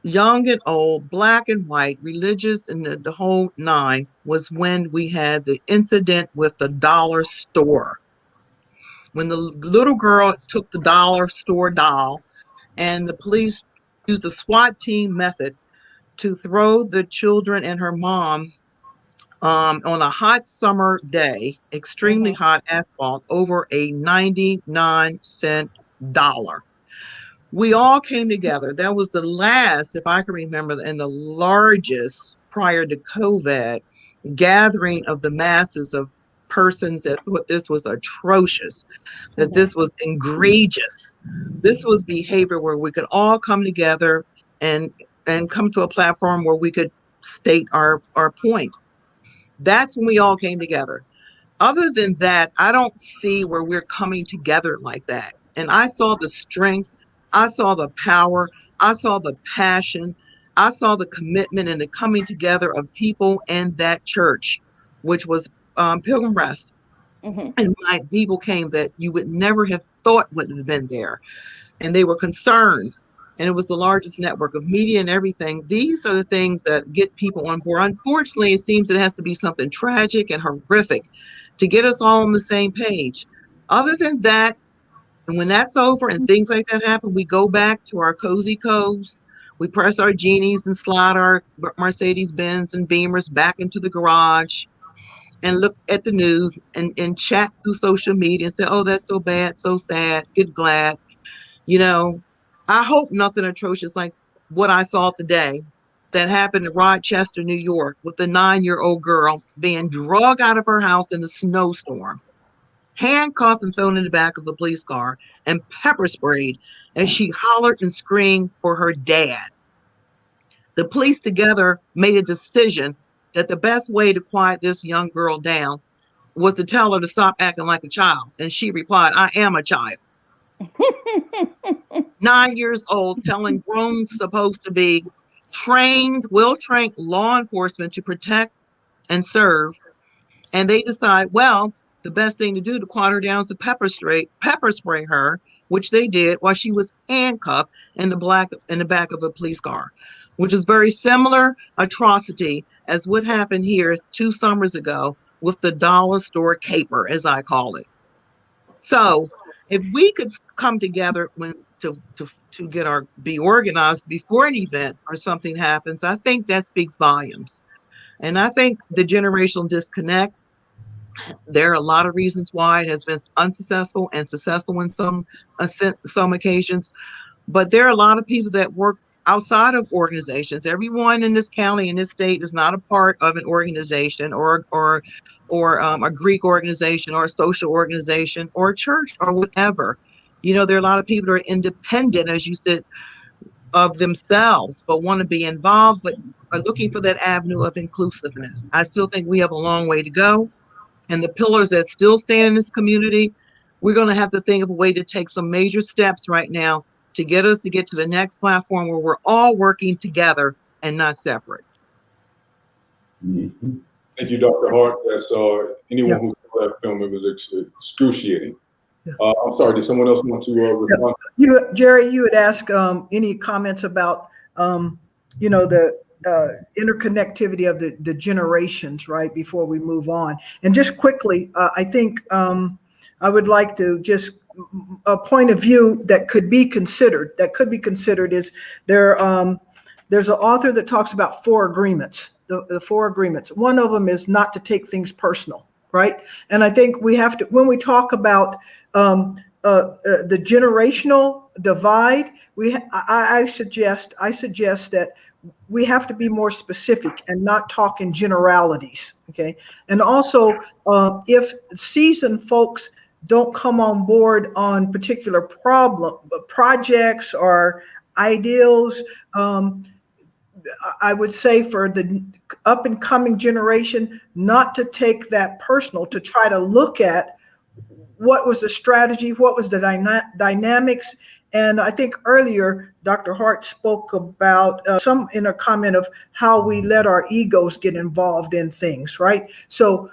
young and old, black and white, religious, and the whole nine, was when we had the incident with the dollar store. When the little girl took the dollar store doll and the police used the SWAT team method to throw the children and her mom on a hot summer day, extremely hot asphalt, over a 99-cent dollar. We all came together. That was the last, if I can remember, and the largest prior to COVID gathering of the masses of persons that thought this was atrocious, that this was egregious. This was behavior where we could all come together and come to a platform where we could state our point. That's when we all came together. Other than that, I don't see where we're coming together like that. And I saw the strength, I saw the power, I saw the passion, I saw the commitment and the coming together of people in that church, which was Pilgrim Rest. And my people came that you would never have thought would have been there. And they were concerned. And it was the largest network of media and everything. These are the things that get people on board. Unfortunately, it seems it has to be something tragic and horrific to get us all on the same page. Other than that, and when that's over and things like that happen, we go back to our cozy coves. We press our genies and slide our Mercedes Benz and Beamers back into the garage and look at the news and chat through social media and say, oh, that's so bad, so sad, get glad. I hope nothing atrocious like what I saw today that happened in Rochester, New York, with the 9-year-old girl being dragged out of her house in a snowstorm, handcuffed and thrown in the back of the police car, and pepper sprayed as she hollered and screamed for her dad. The police together made a decision that the best way to quiet this young girl down was to tell her to stop acting like a child. And she replied, I am a child. 9 years old, telling grown, supposed to be trained, well-trained law enforcement to protect and serve, And they decide, well, the best thing to do to quiet her down is to pepper spray her, which they did while she was handcuffed in the back of a police car, which is very similar atrocity as what happened here 2 summers ago with the dollar store caper, as I call it. So if we could come together to be organized before an event or something happens, I think that speaks volumes. And I think the generational disconnect, there are a lot of reasons why it has been unsuccessful and successful in some occasions, but there are a lot of people that work outside of organizations. Everyone in this county, in this state, is not a part of an organization or a Greek organization or a social organization or a church or whatever. There are a lot of people that are independent, as you said, of themselves, but want to be involved, but are looking for that avenue of inclusiveness. I still think we have a long way to go. And the pillars that still stand in this community, we're going to have to think of a way to take some major steps right now to get to the next platform where we're all working together and not separate. Mm-hmm. Thank you, Dr. Hart. That's anyone who saw that film, it was excruciating. I'm sorry, did someone else want to respond? Jerry, you had asked any comments about the interconnectivity of the generations, right, before we move on. And just quickly, I think I would like to just a point of view that could be considered is there's an author that talks about 4 agreements, the 4 agreements. One of them is not to take things personal, right? And I think we have to, when we talk about the generational divide, I suggest that we have to be more specific and not talk in generalities, okay? And also, if seasoned folks don't come on board on particular projects or ideals, I would say for the up and coming generation, not to take that personal, to try to look at what was the strategy, what was the dynamics. And I think earlier, Dr. Hart spoke about some in a comment of how we let our egos get involved in things, right? So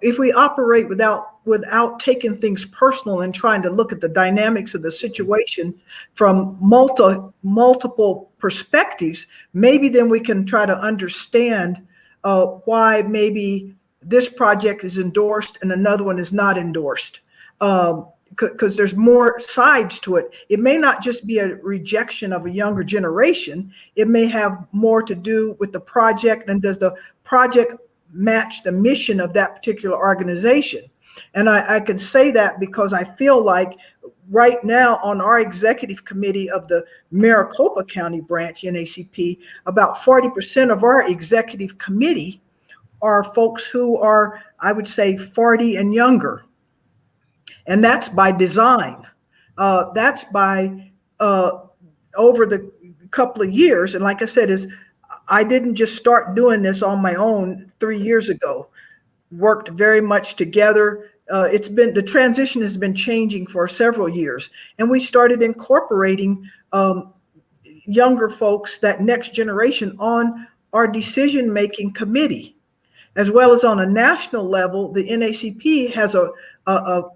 if we operate without taking things personal and trying to look at the dynamics of the situation from multiple perspectives, maybe then we can try to understand why maybe this project is endorsed and another one is not endorsed. Because there's more sides to it. It may not just be a rejection of a younger generation. It may have more to do with the project, and does the project match the mission of that particular organization? And I can say that because I feel like right now on our executive committee of the Maricopa County branch, NACP, about 40% of our executive committee are folks who are, I would say, 40 and younger. And that's by design. That's by over the couple of years. And like I said, I didn't just start doing this on my own 3 years ago. Worked very much together. The transition has been changing for several years. And we started incorporating younger folks, that next generation, on our decision-making committee. As well as on a national level, the NACP has a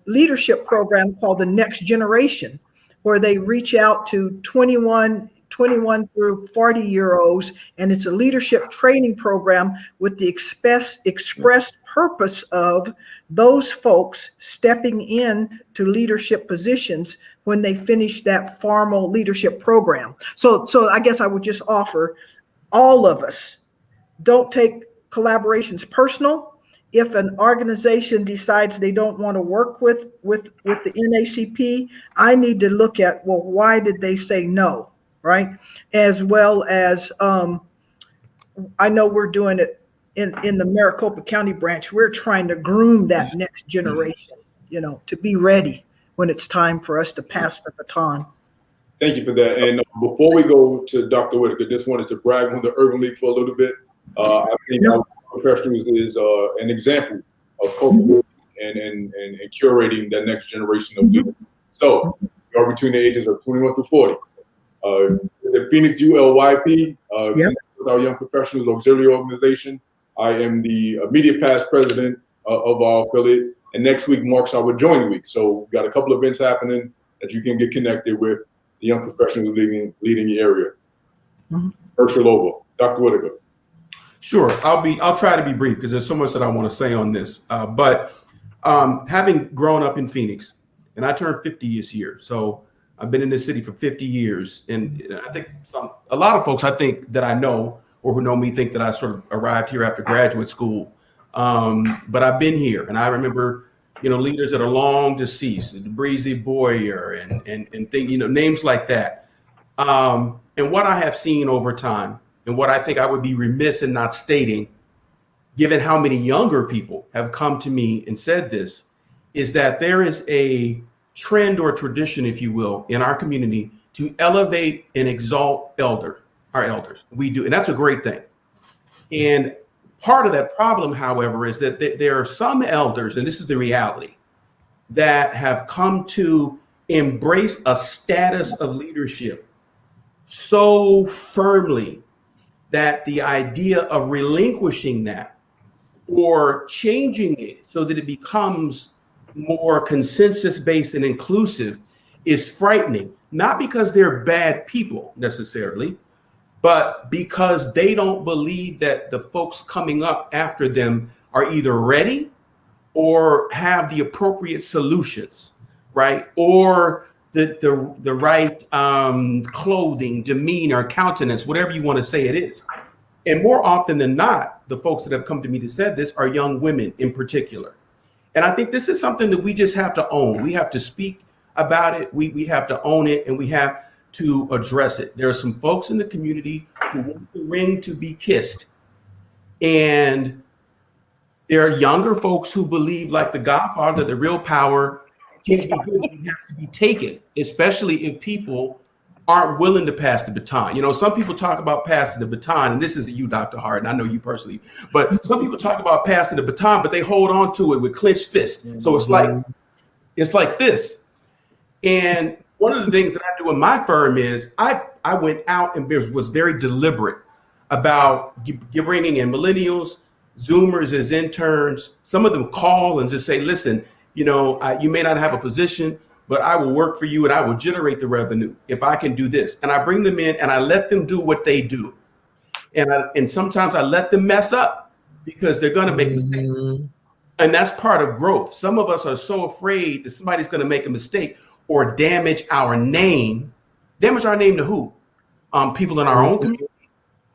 leadership program called the Next Generation, where they reach out to 21 through 40-year-olds, and it's a leadership training program with the expressed purpose of those folks stepping in to leadership positions when they finish that formal leadership program. So I guess I would just offer all of us, don't take collaborations personal. If an organization decides they don't want to work with the NACP, I need to look at, well, why did they say no, right? As well as I know we're doing it in the Maricopa County branch. We're trying to groom that next generation, to be ready when it's time for us to pass the baton. Thank you for that. And before we go to Dr. Whitaker, just wanted to brag on the Urban League for a little bit. I think our professionals is an example of cultivating and curating that next generation of leaders. So we are between the ages of 21 through 40. The Phoenix ULYP, with our young professionals auxiliary organization. I am the immediate past president of our affiliate. And next week marks our joint week. So we've got a couple of events happening that you can get connected with the young professionals leading your area. Mm-hmm. Herschel over. Dr. Whitaker. Sure, I'll try to be brief because there's so much that I want to say on this. But having grown up in Phoenix, and I turned 50 this year, so I've been in this city for 50 years, and I think a lot of folks I think that I know or who know me think that I sort of arrived here after graduate school. But I've been here, and I remember, leaders that are long deceased, Breezy Boyer, and names like that. And what I have seen over time, and what I think I would be remiss in not stating, given how many younger people have come to me and said this, is that there is a trend or tradition, if you will, in our community to elevate and exalt our elders. We do, and that's a great thing. And part of that problem, however, is that there are some elders, and this is the reality, that have come to embrace a status of leadership so firmly that the idea of relinquishing that or changing it so that it becomes more consensus-based and inclusive is frightening, not because they're bad people necessarily, but because they don't believe that the folks coming up after them are either ready or have the appropriate solutions, right? Or the right clothing, demeanor, countenance, whatever you want to say it is. And more often than not, the folks that have come to me to say this are young women in particular. And I think this is something that we just have to own. We have to speak about it. We have to own it, and we have to address it. There are some folks in the community who want the ring to be kissed. And there are younger folks who believe, like the Godfather, the real power can't be good, it has to be taken, especially if people aren't willing to pass the baton. Some people talk about passing the baton, and this isn't you, Dr. Hart, and I know you personally, but some people talk about passing the baton, but they hold on to it with clenched fists. So it's like this. And one of the things that I do in my firm is I went out and was very deliberate about bringing in millennials, Zoomers as interns. Some of them call and just say, listen, you may not have a position, but I will work for you and I will generate the revenue if I can do this. And I bring them in and I let them do what they do. And sometimes I let them mess up because they're going to make mistakes. And that's part of growth. Some of us are so afraid that somebody's going to make a mistake or damage our name. Damage our name to who? People in our own community?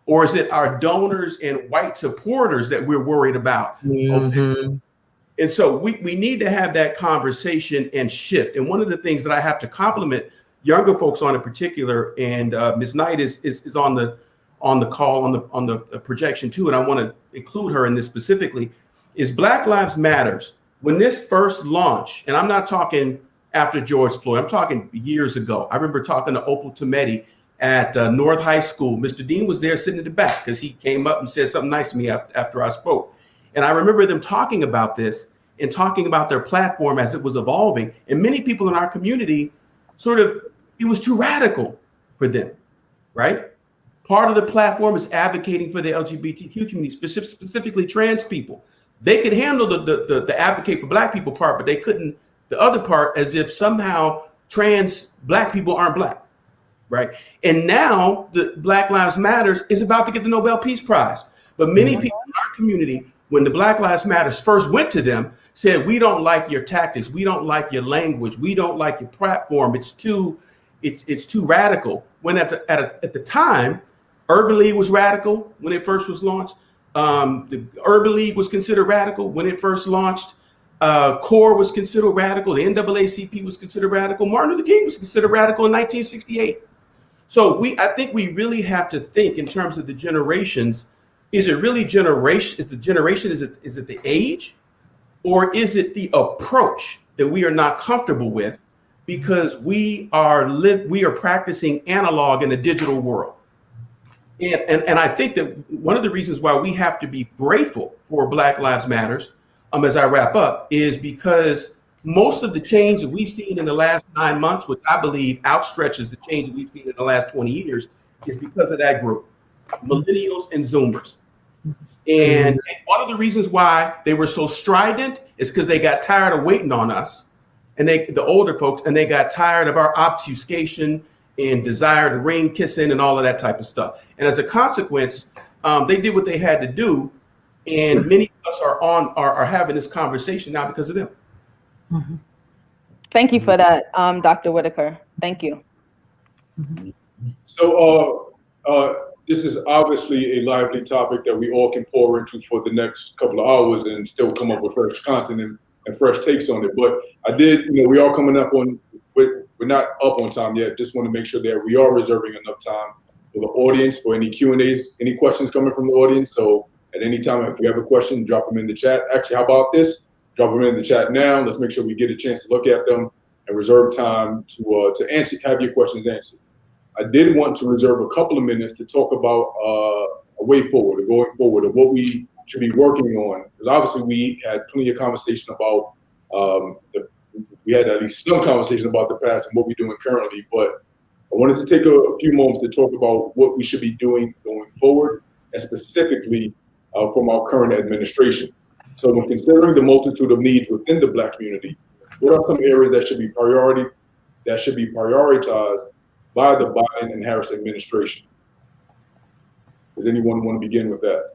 Or is it our donors and white supporters that we're worried about? And so we need to have that conversation and shift. And one of the things that I have to compliment younger folks on in particular, and Ms. Knight is on the call on the projection too, and I want to include her in this specifically, is Black Lives Matters. When this first launched, and I'm not talking after George Floyd, I'm talking years ago. I remember talking to Opal Tometi at North High School. Mr. Dean was there sitting in the back because he came up and said something nice to me after I spoke. And I remember them talking about this and talking about their platform as it was evolving. And many people in our community it was too radical for them, right? Part of the platform is advocating for the LGBTQ community, specifically trans people. They could handle the advocate for Black people part, but they couldn't the other part as if somehow trans Black people aren't Black, right? And now the Black Lives Matters is about to get the Nobel Peace Prize. But many people in our community, when the Black Lives Matters first went to them, said, we don't like your tactics. We don't like your language. We don't like your platform. It's too radical. When at the time, Urban League was radical when it first was launched. The Urban League was considered radical when it first launched. CORE was considered radical. The NAACP was considered radical. Martin Luther King was considered radical in 1968. So I think we really have to think in terms of the generations. Is it really generation? Is it the age? Or is it the approach that we are not comfortable with because we are practicing analog in a digital world? And I think that one of the reasons why we have to be grateful for Black Lives Matters, as I wrap up, is because most of the change that we've seen in the last 9 months, which I believe outstretches the change that we've seen in the last 20 years, is because of that group, millennials and Zoomers. And one of the reasons why they were so strident is because they got tired of waiting on us, and the older folks, and they got tired of our obfuscation and desire to ring kissing and all of that type of stuff. And as a consequence, they did what they had to do, and many of us are having this conversation now because of them. Thank you for that, Dr. Whitaker. Thank you. So this is obviously a lively topic that we all can pour into for the next couple of hours and still come up with fresh content and fresh takes on it. But I did, we are coming up on, we're not up on time yet. Just want to make sure that we are reserving enough time for the audience for any Q&As, any questions coming from the audience. So at any time, if you have a question, drop them in the chat. Actually, how about this? Drop them in the chat now. Let's make sure we get a chance to look at them and reserve time to answer, have your questions answered. I did want to reserve a couple of minutes to talk about a way forward, or going forward, of what we should be working on. Because obviously we had plenty of conversation about, we had at least some conversation about the past and what we're doing currently, but I wanted to take a few moments to talk about what we should be doing going forward, and specifically from our current administration. So when considering the multitude of needs within the Black community, what are some areas that should be prioritized by the Biden and Harris administration? Does anyone want to begin with that?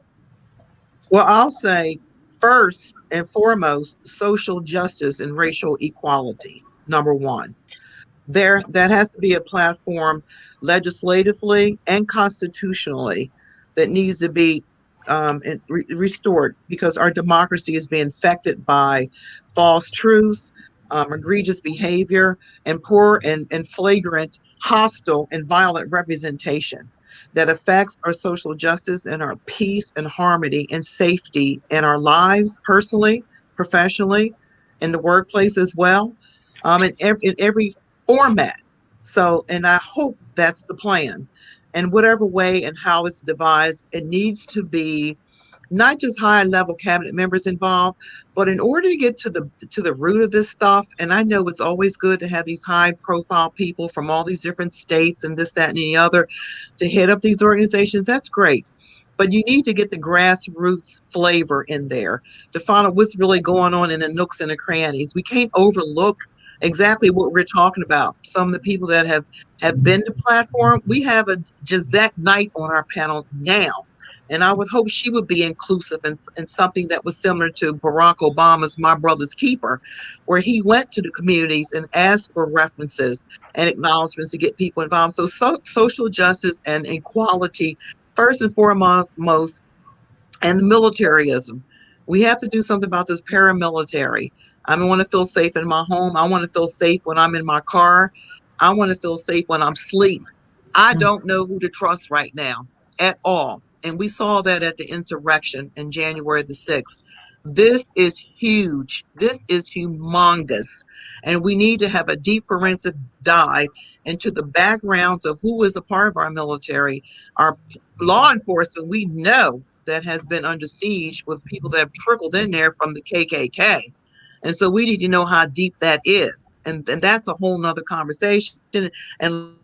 Well, I'll say first and foremost, social justice and racial equality, number one. That has to be a platform legislatively and constitutionally that needs to be restored, because our democracy is being affected by false truths, egregious behavior, and poor and flagrant, hostile and violent representation that affects our social justice and our peace and harmony and safety in our lives, personally, professionally, in the workplace as well, in every format. So, and I hope that's the plan. And whatever way and how it's devised, it needs to be not just high level cabinet members involved, but in order to get to the root of this stuff, and I know it's always good to have these high profile people from all these different states and this, that, and the other to head up these organizations, that's great. But you need to get the grassroots flavor in there to find out what's really going on in the nooks and the crannies. We can't overlook exactly what we're talking about. Some of the people that have been to platform, we have a Gisette Knight on our panel now. And I would hope she would be inclusive in something that was similar to Barack Obama's My Brother's Keeper, where he went to the communities and asked for references and acknowledgments to get people involved. So social justice and equality, first and foremost, and militarism. We have to do something about this paramilitary. I want to feel safe in my home. I want to feel safe when I'm in my car. I want to feel safe when I'm asleep. I don't know who to trust right now at all. And we saw that at the insurrection in January the 6th. This is huge. This is humongous. And we need to have a deep forensic dive into the backgrounds of who is a part of our military, our law enforcement. We know that has been under siege with people that have trickled in there from the KKK. And so we need to know how deep that is. And that's a whole nother conversation. And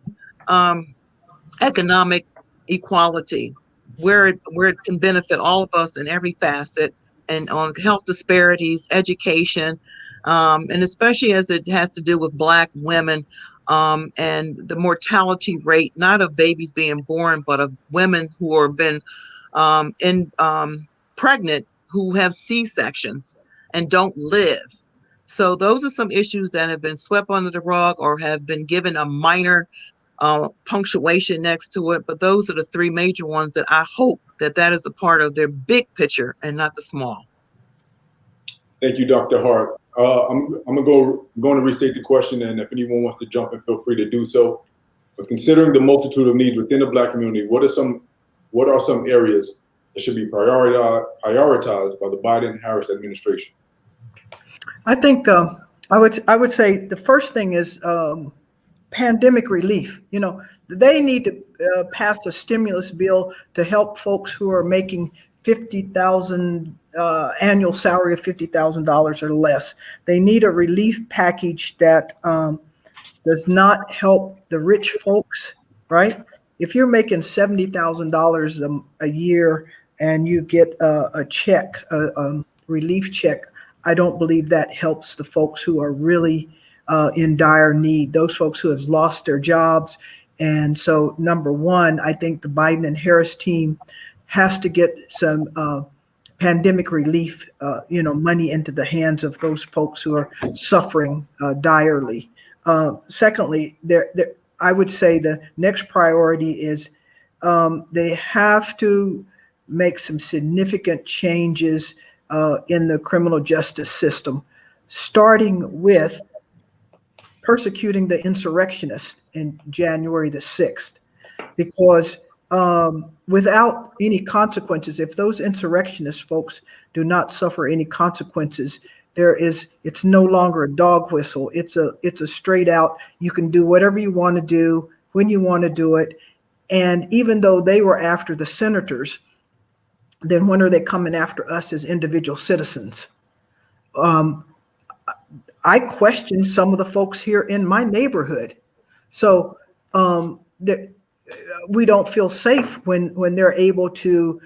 economic equality, where it can benefit all of us in every facet, and on health disparities, education, and especially as it has to do with Black women, and the mortality rate, not of babies being born, but of women who are been pregnant, who have C-sections and don't live. So those are some issues that have been swept under the rug or have been given a minor punctuation next to it. But those are the three major ones that I hope that is a part of their big picture and not the small. Thank you, Dr. Hart. I'm going to restate the question, and if anyone wants to jump in, feel free to do so. But considering the multitude of needs within the Black community, what are some areas that should be prioritized by the Biden-Harris administration? I think I would say the first thing is pandemic relief. They need to pass a stimulus bill to help folks who are making $50,000 annual salary of $50,000 or less. They need a relief package that does not help the rich folks, right? If you're making $70,000 a year and you get a check, a relief check, I don't believe that helps the folks who are really in dire need, those folks who have lost their jobs. And so, number one, I think the Biden and Harris team has to get some pandemic relief, money into the hands of those folks who are suffering direly. Secondly, I would say the next priority is they have to make some significant changes in the criminal justice system, starting with persecuting the insurrectionists in January the 6th, because without any consequences, if those insurrectionist folks do not suffer any consequences, it's no longer a dog whistle. It's a straight out, you can do whatever you want to do when you want to do it. And even though they were after the senators, then when are they coming after us as individual citizens? I question some of the folks here in my neighborhood. So we don't feel safe when they're able to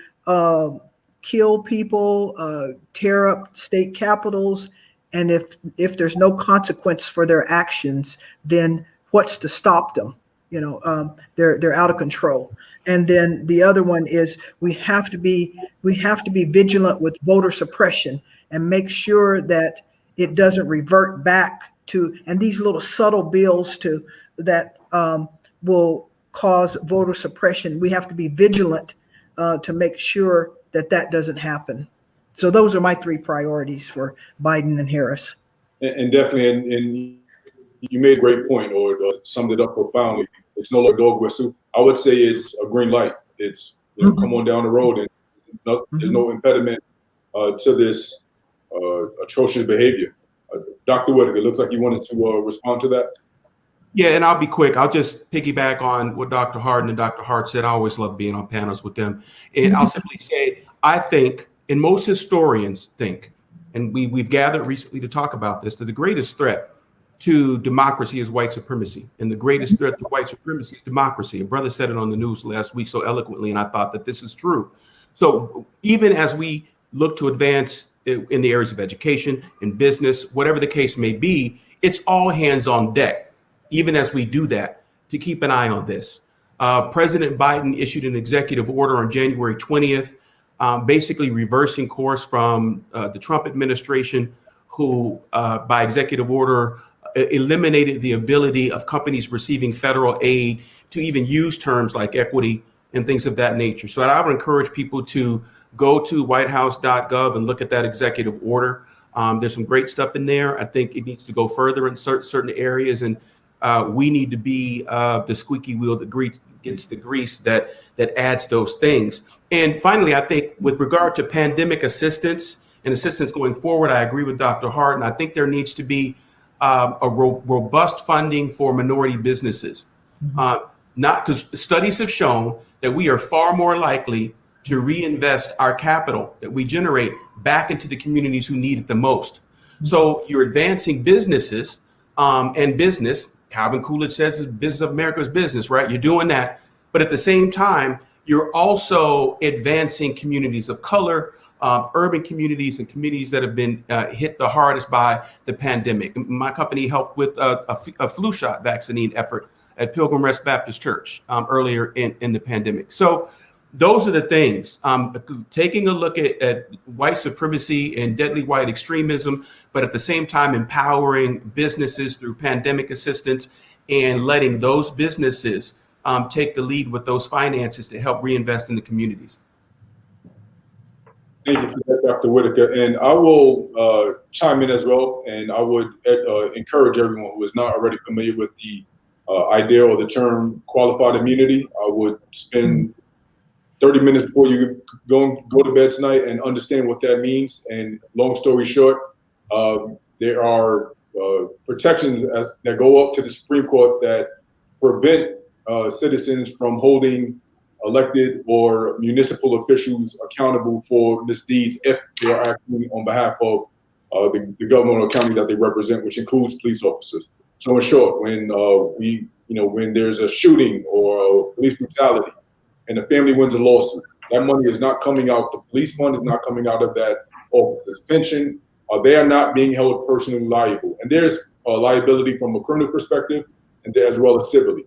kill people, tear up state capitals. And if there's no consequence for their actions, then what's to stop them? They're out of control. And then the other one is we have to be vigilant with voter suppression and make sure that it doesn't revert back to, and these little subtle bills that will cause voter suppression. We have to be vigilant to make sure that doesn't happen. So those are my three priorities for Biden and Harris. And definitely, and you made a great point, or summed it up profoundly. It's no longer dog whistle. I would say it's a green light. It's come on down the road, and there's no impediment to this atrocious behavior. Dr. Whitaker, it looks like you wanted to respond to that. Yeah, and I'll be quick. I'll just piggyback on what Dr. Hart and Dr. Hart said. I always love being on panels with them. And I'll simply say, I think, and most historians think, and we've gathered recently to talk about this, that the greatest threat to democracy is white supremacy. And the greatest threat to white supremacy is democracy. A brother said it on the news last week so eloquently, and I thought that this is true. So even as we look to advance in the areas of education, in business, whatever the case may be, it's all hands on deck, even as we do that, to keep an eye on this. President Biden issued an executive order on January 20th, basically reversing course from the Trump administration, who by executive order eliminated the ability of companies receiving federal aid to even use terms like equity and things of that nature. So I would encourage people to go to whitehouse.gov and look at that executive order. There's some great stuff in there. I think it needs to go further in certain areas, and we need to be the squeaky wheel that gets the grease that adds those things. And finally, I think with regard to pandemic assistance and assistance going forward, I agree with Dr. Hart, and I think there needs to be a robust funding for minority businesses. Not because studies have shown that we are far more likely to reinvest our capital that we generate back into the communities who need it the most. So you're advancing businesses and business. Calvin Coolidge says business of America's business, right? You're doing that. But at the same time, you're also advancing communities of color, urban communities, and communities that have been hit the hardest by the pandemic. My company helped with a flu shot vaccine effort at Pilgrim Rest Baptist Church earlier in the pandemic. So those are the things, taking a look at white supremacy and deadly white extremism, but at the same time empowering businesses through pandemic assistance and letting those businesses take the lead with those finances to help reinvest in the communities. Thank you for that, Dr. Whitaker. And I will chime in as well. And I would encourage everyone who is not already familiar with the idea or the term qualified immunity. I would spend 30 minutes before you go to bed tonight and understand what that means. And long story short, there are protections that go up to the Supreme Court that prevent citizens from holding elected or municipal officials accountable for misdeeds if they are acting on behalf of the government or county that they represent, which includes police officers. So in short, when there's a shooting or police brutality and the family wins a lawsuit, That money is not coming out. The police fund is not coming out of that officer's pension. They are not being held personally liable. And there's liability from a criminal perspective, and as well as civilly.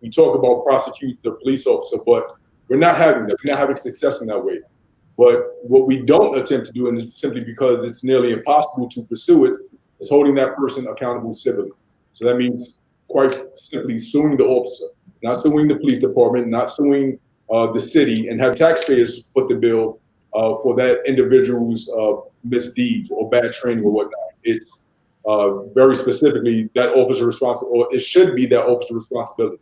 We talk about prosecute the police officer, but we're not having that. We're not having success in that way. But what we don't attempt to do, and it's simply because it's nearly impossible to pursue it, is holding that person accountable civilly. So that means quite simply suing the officer, not suing the police department, not suing the city, and have taxpayers foot the bill for that individual's misdeeds or bad training or whatnot. It's very specifically that officer responsible, or it should be that officer responsibility.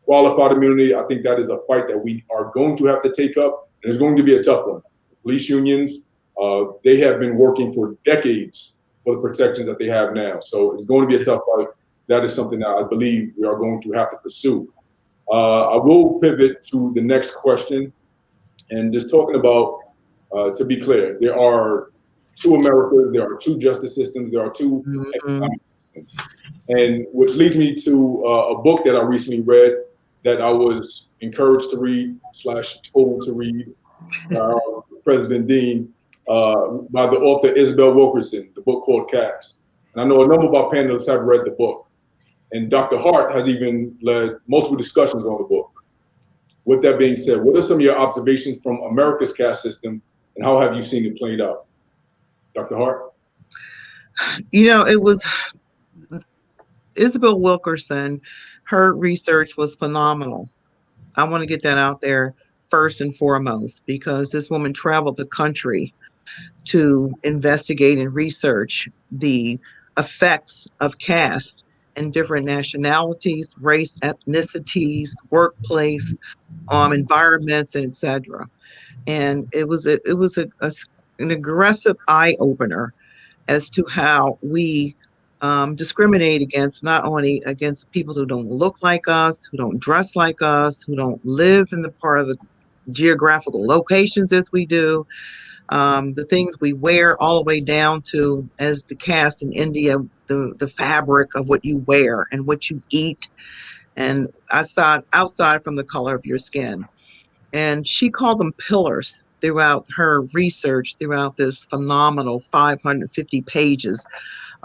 Qualified immunity, I think that is a fight that we are going to have to take up, and it's going to be a tough one. Police unions, they have been working for decades for the protections that they have now. So it's going to be a tough fight. That is something that I believe we are going to have to pursue. I will pivot to the next question, and just talking about, to be clear, there are two Americas, there are two justice systems, there are two economic systems. And which leads me to a book that I recently read that I was encouraged to read / told to read, President Dean, by the author Isabel Wilkerson, the book called Caste. And I know a number of our panelists have read the book. And Dr. Hart has even led multiple discussions on the book. With that being said, what are some of your observations from America's caste system, and how have you seen it played out? Dr. Hart? It was Isabel Wilkerson. Her research was phenomenal. I want to get that out there first and foremost, because this woman traveled the country to investigate and research the effects of caste in different nationalities, race, ethnicities, workplace, environments, and etc. And it was an aggressive eye opener as to how we discriminate against, not only against people who don't look like us, who don't dress like us, who don't live in the part of the geographical locations as we do, the things we wear, all the way down to, as the caste in India, the fabric of what you wear and what you eat, and outside from the color of your skin. And she called them pillars throughout her research, throughout this phenomenal 550 pages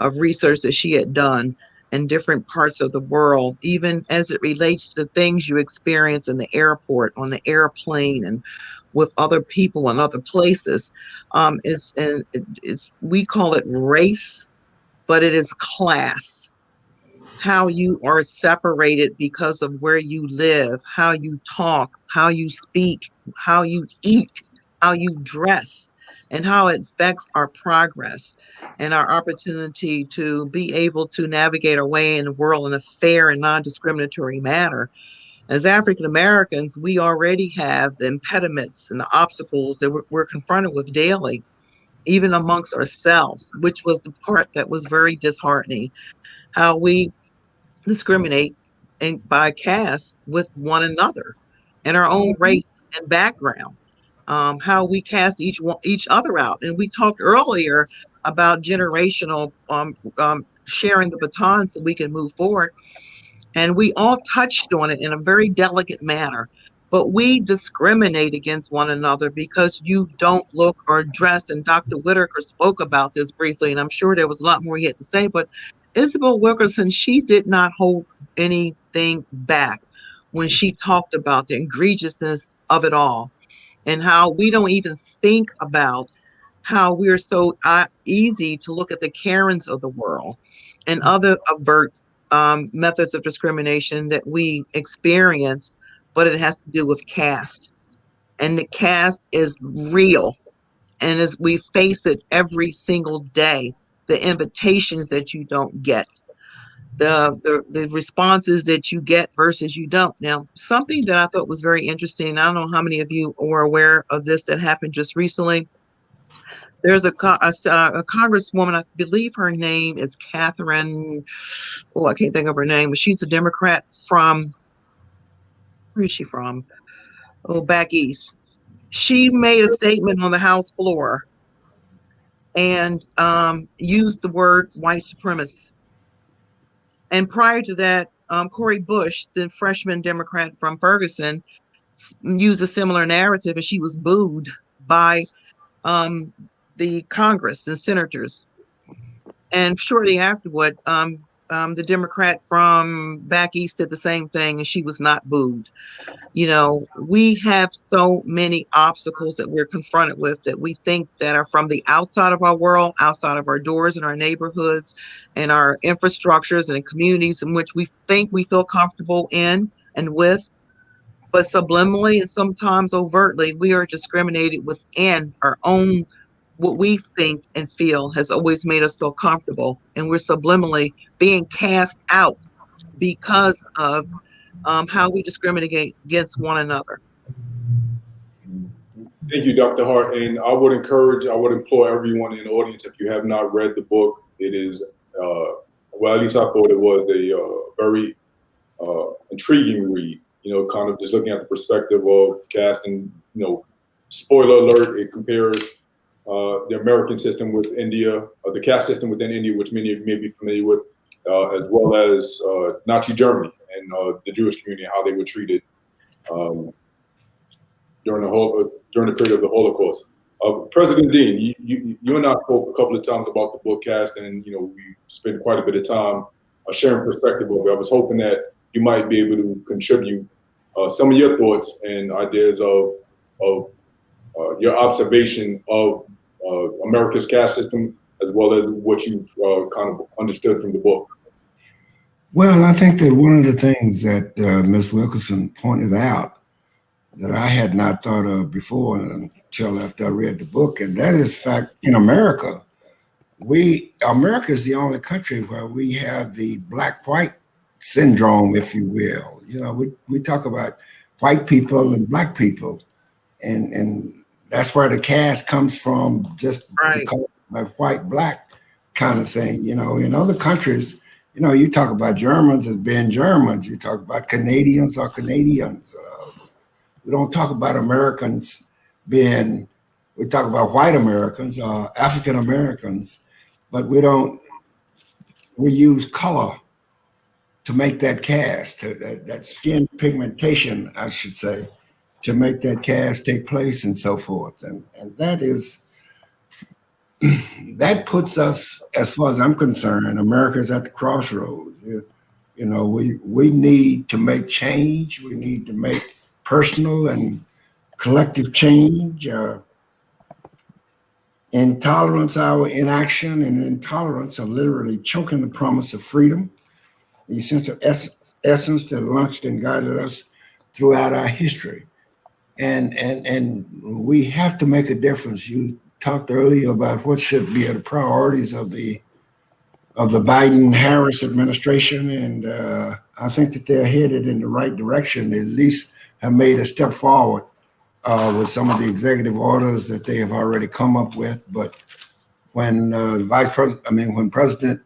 of research that she had done in different parts of the world, even as it relates to things you experience in the airport, on the airplane, and with other people and other places. We call it race, but it is class. How you are separated because of where you live, how you talk, how you speak, how you eat, how you dress, and how it affects our progress and our opportunity to be able to navigate our way in the world in a fair and non-discriminatory manner. As African Americans, we already have the impediments and the obstacles that we're confronted with daily, even amongst ourselves, which was the part that was very disheartening. How we discriminate by caste with one another and our own race and background, how we cast each other out. And we talked earlier about generational sharing the baton so we can move forward. And we all touched on it in a very delicate manner. But we discriminate against one another because you don't look or dress. And Dr. Whitaker spoke about this briefly, and I'm sure there was a lot more he had to say. But Isabel Wilkerson, she did not hold anything back when she talked about the egregiousness of it all, and how we don't even think about how we're so easy to look at the Karens of the world and other overt methods of discrimination that we experience, but it has to do with caste. And the caste is real. And as we face it every single day, the invitations that you don't get, the responses that you get versus you don't. Now, something that I thought was very interesting, I don't know how many of you are aware of this, that happened just recently. There's a congresswoman, I believe her name is Catherine, I can't think of her name, but she's a Democrat from, where is she from? Back east. She made a statement on the House floor and used the word white supremacist. And prior to that, Cori Bush, the freshman Democrat from Ferguson, used a similar narrative, and she was booed by the Congress and senators. And shortly afterward, the Democrat from back east did the same thing, and she was not booed. You know, we have so many obstacles that we're confronted with that we think that are from the outside of our world, outside of our doors and our neighborhoods and our infrastructures and communities in which we think we feel comfortable in and with. But subliminally and sometimes overtly, we are discriminated within our own, what we think and feel has always made us feel comfortable. And we're subliminally being cast out because of how we discriminate against one another. Thank you, Dr. Hart. And I would implore everyone in the audience, if you have not read the book, it is, well, at least I thought it was a very intriguing read, you know, kind of just looking at the perspective of caste and, you know, spoiler alert, it compares the American system with India, the caste system within India, which many of you may be familiar with, as well as Nazi Germany and the Jewish community, how they were treated during the period of the Holocaust. President Dean, you and I spoke a couple of times about the book cast, and you know we spent quite a bit of time sharing perspective of it. I was hoping that you might be able to contribute some of your thoughts and ideas of your observation of America's caste system, as well as what you've kind of understood from the book. Well, I think that one of the things that Ms. Wilkerson pointed out that I had not thought of before until after I read the book, and that is fact in America. America is the only country where we have the black-white syndrome, if you will. You know, we talk about white people and black people, and that's where the caste comes from, just because of white black kind of thing. You know, in other countries, you know, you talk about Germans as being Germans, you talk about Canadians or Canadians. We don't talk about Americans being, we talk about white Americans, African Americans, but we use color to make that caste, that skin pigmentation, I should say, to make that caste take place and so forth. And that is, that puts us, as far as I'm concerned, America's at the crossroads. You know, we need to make change. We need to make personal and collective change. Intolerance, our inaction and intolerance are literally choking the promise of freedom, the essential essence that launched and guided us throughout our history. And we have to make a difference. You talked earlier about what should be the priorities of the Biden-Harris administration, and I think that they're headed in the right direction. They at least have made a step forward with some of the executive orders that they have already come up with. But when when President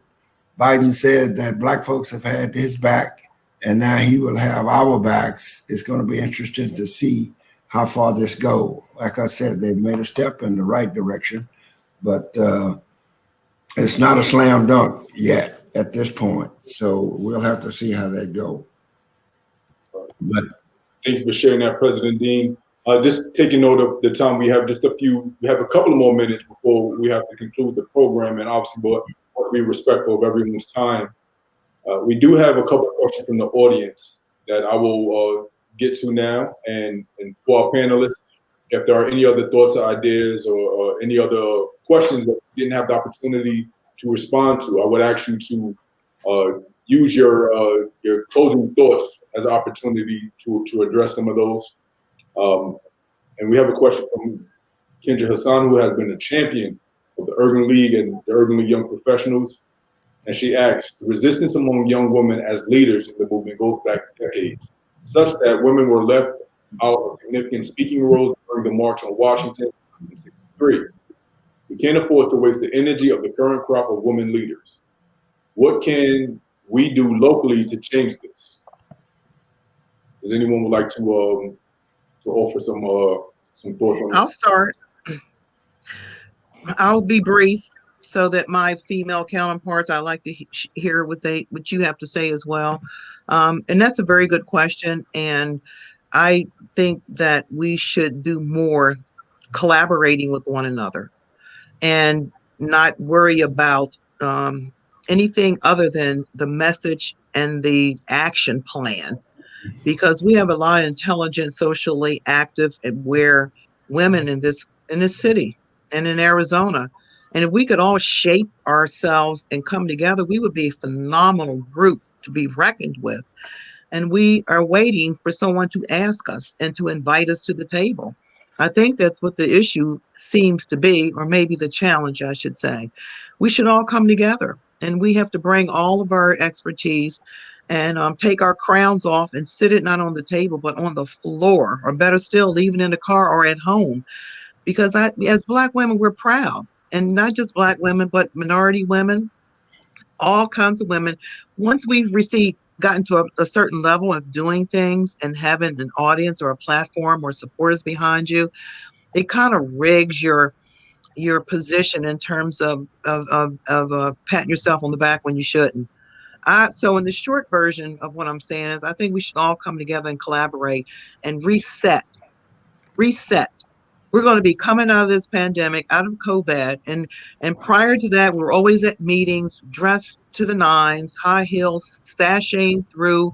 Biden said that black folks have had his back, and now he will have our backs, it's going to be interesting to see how far this goes. Like I said, they've made a step in the right direction, but it's not a slam dunk yet at this point. So we'll have to see how that goes. But thank you for sharing that, President Dean. Just taking note of the time, we have a couple of more minutes before we have to conclude the program, and obviously we'll be respectful of everyone's time. We do have a couple of questions from the audience that I will get to now, and for our panelists, if there are any other thoughts or ideas or any other questions that you didn't have the opportunity to respond to, I would ask you to use your closing thoughts as an opportunity to address some of those. And we have a question from Kendra Hassan, who has been a champion of the Urban League and the Urban League Young Professionals. And she asks, the resistance among young women as leaders in the movement goes back decades, such that women were left out of significant speaking roles during the March on Washington in 1963. We can't afford to waste the energy of the current crop of women leaders. What can we do locally to change this? Does anyone would like to offer some thoughts on that? I'll start. I'll be brief. so that my female counterparts, I like to hear what you have to say as well. And that's a very good question. And I think that we should do more collaborating with one another and not worry about anything other than the message and the action plan, because we have a lot of intelligent, socially active, and aware women in this city and in Arizona. And if we could all shape ourselves and come together, we would be a phenomenal group to be reckoned with. And we are waiting for someone to ask us and to invite us to the table. I think that's what the issue seems to be, or maybe the challenge, I should say. We should all come together, and we have to bring all of our expertise and take our crowns off and sit it not on the table, but on the floor, or better still, even in the car or at home. Because as Black women, we're proud, and not just Black women, but minority women, all kinds of women. Once we've gotten to a certain level of doing things and having an audience or a platform or supporters behind you, it kind of rigs your position in terms of patting yourself on the back when you shouldn't. So in the short version of what I'm saying is, I think we should all come together and collaborate and reset. We're going to be coming out of this pandemic, out of COVID, and prior to that, we're always at meetings, dressed to the nines, high heels, sashaying through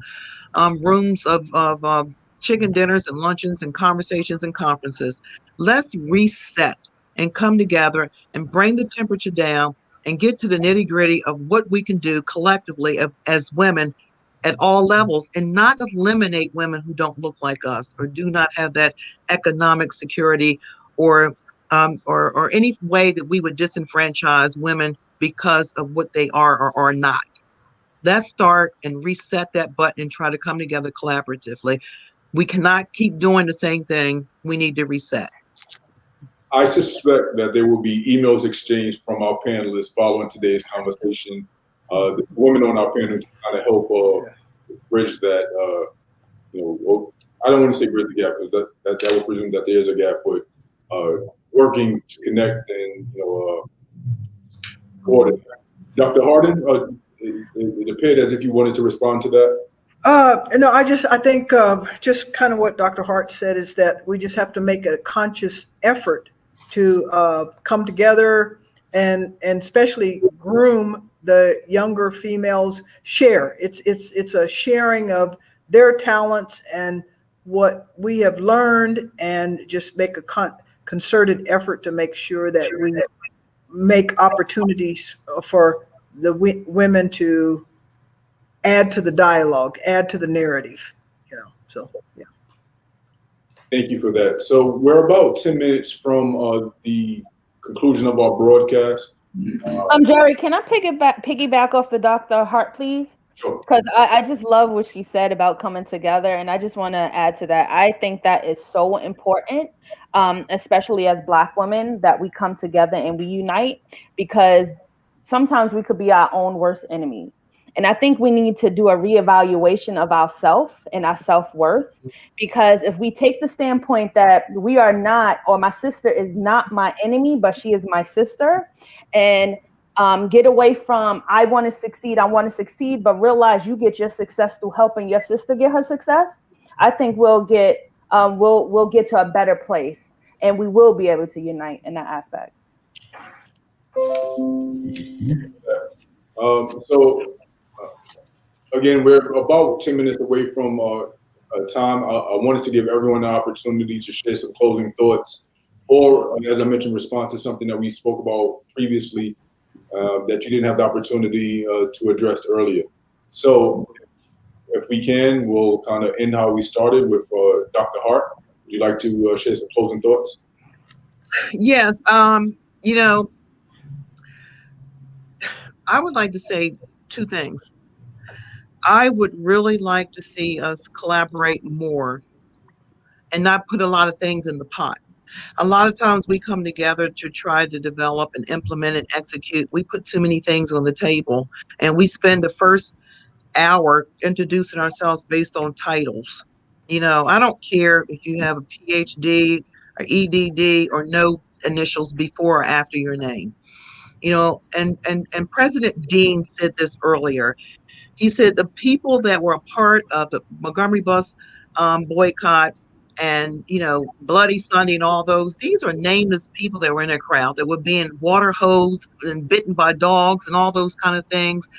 rooms of chicken dinners and luncheons and conversations and conferences. Let's reset and come together and bring the temperature down and get to the nitty gritty of what we can do collectively as women at all levels, and not eliminate women who don't look like us or do not have that economic security, or or any way that we would disenfranchise women because of what they are or are not. Let's start and reset that button and try to come together collaboratively. We cannot keep doing the same thing. We need to reset. I suspect that there will be emails exchanged from our panelists following today's conversation. The women on our panel to kind of help bridge that. I don't want to say bridge the gap, because that would presume that there is a gap, but working to connect and coordinate. Dr. Harden, it appeared as if you wanted to respond to that. No, I think just kind of what Dr. Hart said is that we just have to make a conscious effort to come together and especially groom the younger females. Share. It's a sharing of their talents and what we have learned, and just make a concerted effort to make sure that we make opportunities for the women to add to the dialogue, add to the narrative, so yeah. Thank you for that. So we're about 10 minutes from the conclusion of our broadcast. Jerry, can I piggyback off the Dr. Hart, please? Sure. Because I just love what she said about coming together, and I just want to add to that. I think that is so important, especially as Black women, that we come together and we unite, because sometimes we could be our own worst enemies. And I think we need to do a reevaluation of ourselves and our self-worth, because if we take the standpoint that we are not, or my sister is not my enemy, but she is my sister, and get away from I want to succeed, but realize you get your success through helping your sister get her success, I think we'll get to a better place, and we will be able to unite in that aspect. Again, we're about 10 minutes away from time. I wanted to give everyone the opportunity to share some closing thoughts, or as I mentioned, respond to something that we spoke about previously that you didn't have the opportunity to address earlier. So if we can, we'll kind of end how we started with Dr. Hart. Would you like to share some closing thoughts? Yes. I would like to say two things. I would really like to see us collaborate more and not put a lot of things in the pot. A lot of times we come together to try to develop and implement and execute. We put too many things on the table, and we spend the first hour introducing ourselves based on titles. I don't care if you have a PhD or EDD or no initials before or after your name. And President Dean said this earlier. He said the people that were a part of the Montgomery bus boycott and, Bloody Sunday and all those, these are nameless people that were in a crowd that were being water hosed and bitten by dogs and all those kind of things.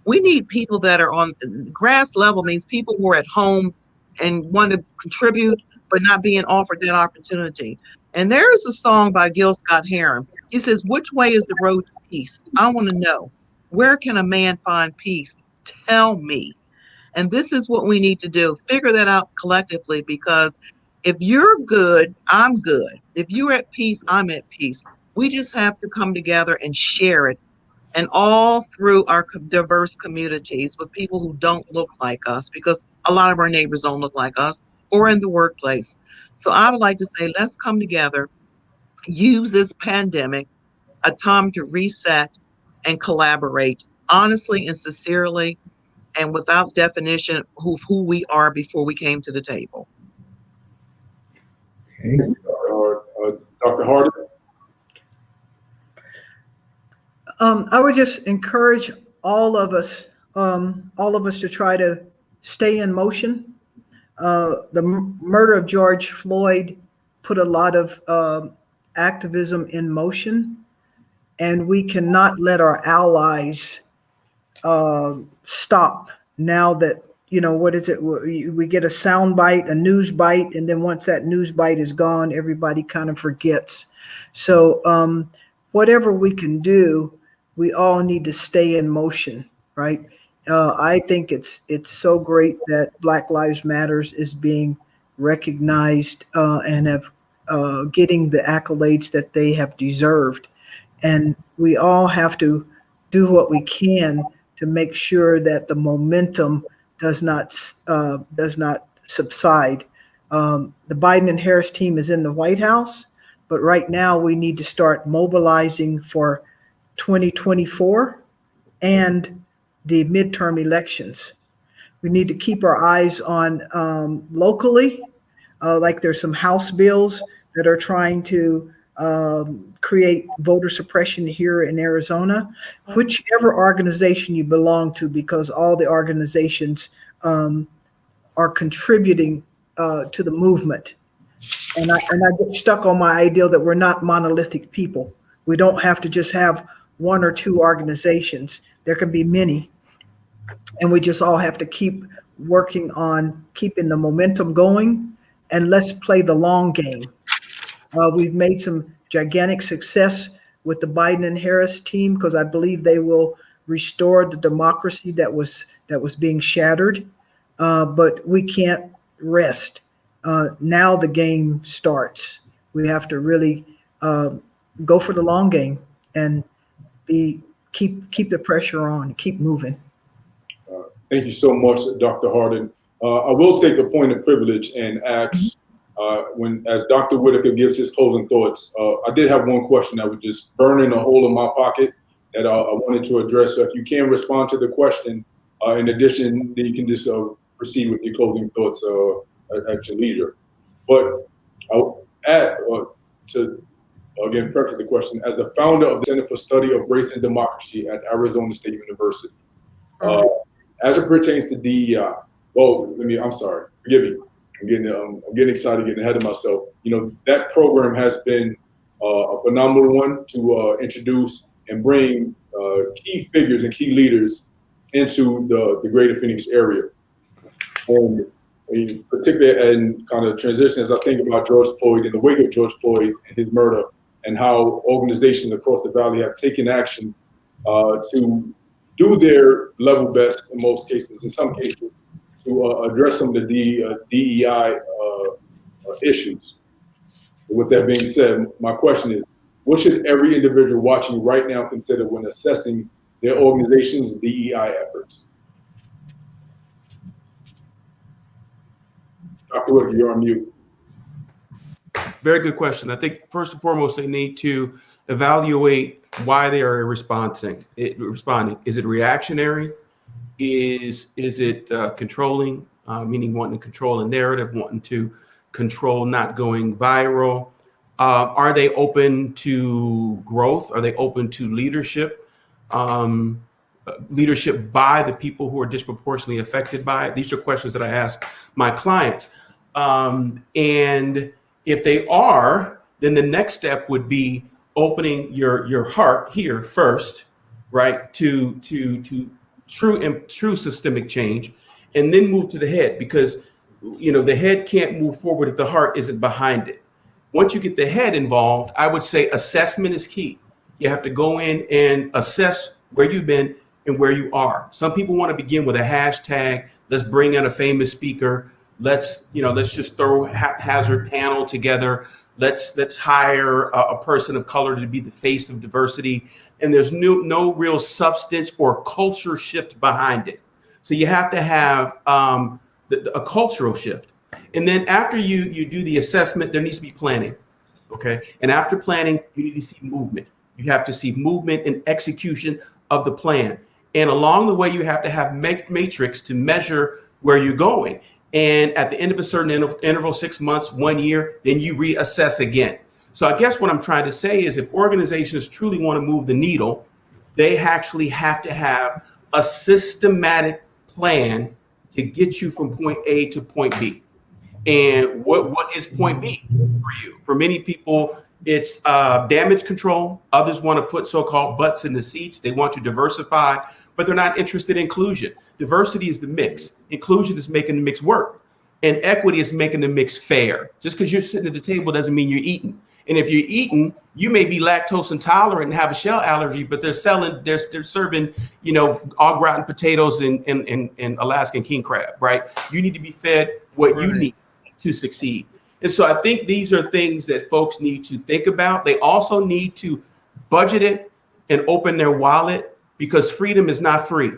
We need people that are on grass level, means people who are at home and want to contribute, but not being offered that opportunity. And there is a song by Gil Scott-Heron. He says, "Which way is the road to peace? I want to know. Where can a man find peace? Tell me." And this is what we need to do. Figure that out collectively, because if you're good, I'm good. If you're at peace, I'm at peace. We just have to come together and share it, and all through our diverse communities with people who don't look like us, because a lot of our neighbors don't look like us, or in the workplace. So I would like to say, let's come together, use this pandemic, a time to reset and collaborate honestly and sincerely, and without definition of who we are before we came to the table. Okay. Dr. Hardy? I would just encourage all of us to try to stay in motion. The murder of George Floyd put a lot of activism in motion, and we cannot let our allies stop now that, what is it? We get a sound bite, a news bite, and then once that news bite is gone, everybody kind of forgets. So whatever we can do, we all need to stay in motion, right? I think it's so great that Black Lives Matters is being recognized and have getting the accolades that they have deserved. And we all have to do what we can to make sure that the momentum does not subside. The Biden and Harris team is in the White House, but right now we need to start mobilizing for 2024 and the midterm elections. We need to keep our eyes on locally, like there's some House bills that are trying to create voter suppression here in Arizona, whichever organization you belong to, because all the organizations are contributing to the movement. And I get stuck on my idea that we're not monolithic people. We don't have to just have one or two organizations. There can be many. And we just all have to keep working on keeping the momentum going, and let's play the long game. We've made some gigantic success with the Biden and Harris team, because I believe they will restore the democracy that was being shattered. But we can't rest. Now the game starts. We have to really go for the long game and keep the pressure on, keep moving. Thank you so much, Dr. Hardin. I will take a point of privilege and ask, as Dr. Whitaker gives his closing thoughts, I did have one question that was just burning a hole in my pocket that I wanted to address. So if you can respond to the question, in addition, then you can just proceed with your closing thoughts at your leisure. But I'll add to, again, preface the question, as the founder of the Center for Study of Race and Democracy at Arizona State University, as it pertains to DEI, I'm sorry, forgive me. I'm getting excited, getting ahead of myself. That program has been a phenomenal one to introduce and bring key figures and key leaders into the greater Phoenix area. And particularly in kind of transition, as I think about George Floyd, in the wake of George Floyd and his murder, and how organizations across the valley have taken action to do their level best in most cases, in some cases, to address some of the DEI issues. With that being said, my question is, what should every individual watching right now consider when assessing their organization's DEI efforts? Dr. Whitaker, you're on mute. Very good question. I think first and foremost, they need to evaluate why they are responding. Is it reactionary? Is it controlling, meaning wanting to control a narrative, wanting to control not going viral? Are they open to growth? Are they open to leadership? Leadership by the people who are disproportionately affected by it? These are questions that I ask my clients. And if they are, then the next step would be opening your heart here first, right, to true systemic change, and then move to the head, because the head can't move forward if the heart isn't behind it. Once you get the head involved, I would say assessment is key. You have to go in and assess where you've been and where you are. Some people want to begin with a hashtag. Let's bring in a famous speaker. Let's just throw a haphazard panel together. Let's hire a person of color to be the face of diversity. And there's no real substance or culture shift behind it. So you have to have a cultural shift. And then after you do the assessment, there needs to be planning. Okay. And after planning, you need to see movement. You have to see movement and execution of the plan. And along the way, you have to have matrix to measure where you're going. And at the end of a certain interval, 6 months, 1 year, then you reassess again. So I guess what I'm trying to say is, if organizations truly want to move the needle, they actually have to have a systematic plan to get you from point A to point B. And what is point B for you? For many people, it's damage control. Others want to put so-called butts in the seats. They want to diversify, but they're not interested in inclusion. Diversity is the mix. Inclusion is making the mix work. And equity is making the mix fair. Just because you're sitting at the table doesn't mean you're eating. And if you're eating, you may be lactose intolerant and have a shell allergy, but they're serving, au gratin potatoes and Alaskan king crab, right? You need to be fed what you need to succeed. And so I think these are things that folks need to think about. They also need to budget it and open their wallet, because freedom is not free.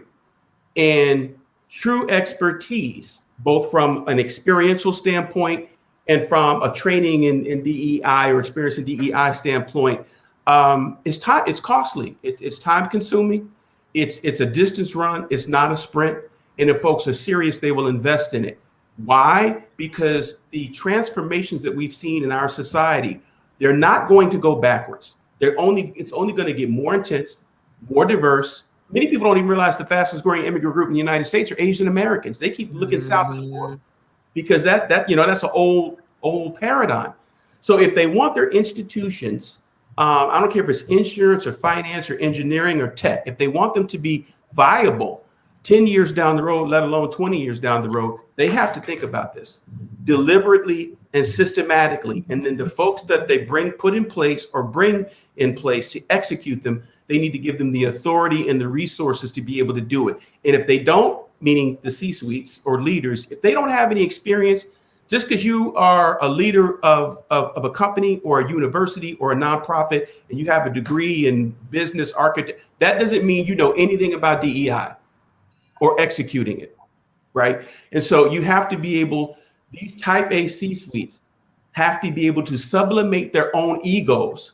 And true expertise, both from an experiential standpoint and from a training in DEI or experience in DEI standpoint, it's costly. It's time consuming. It's a distance run. It's not a sprint. And if folks are serious, they will invest in it. Why? Because the transformations that we've seen in our society, they're not going to go backwards. It's only going to get more intense, more diverse. Many people don't even realize the fastest growing immigrant group in the United States are Asian Americans. They keep looking south of the border because that's an old paradigm. So if they want their institutions, I don't care if it's insurance or finance or engineering or tech, if they want them to be viable 10 years down the road, let alone 20 years down the road, they have to think about this deliberately and systematically. And then the folks that they put in place to execute them, they need to give them the authority and the resources to be able to do it. And if they don't, meaning the C-suites or leaders, if they don't have any experience, just because you are a leader of a company or a university or a nonprofit and you have a degree in business architect, that doesn't mean you know anything about DEI or executing it, right? And so you have to be able, these type A C-suites have to be able to sublimate their own egos,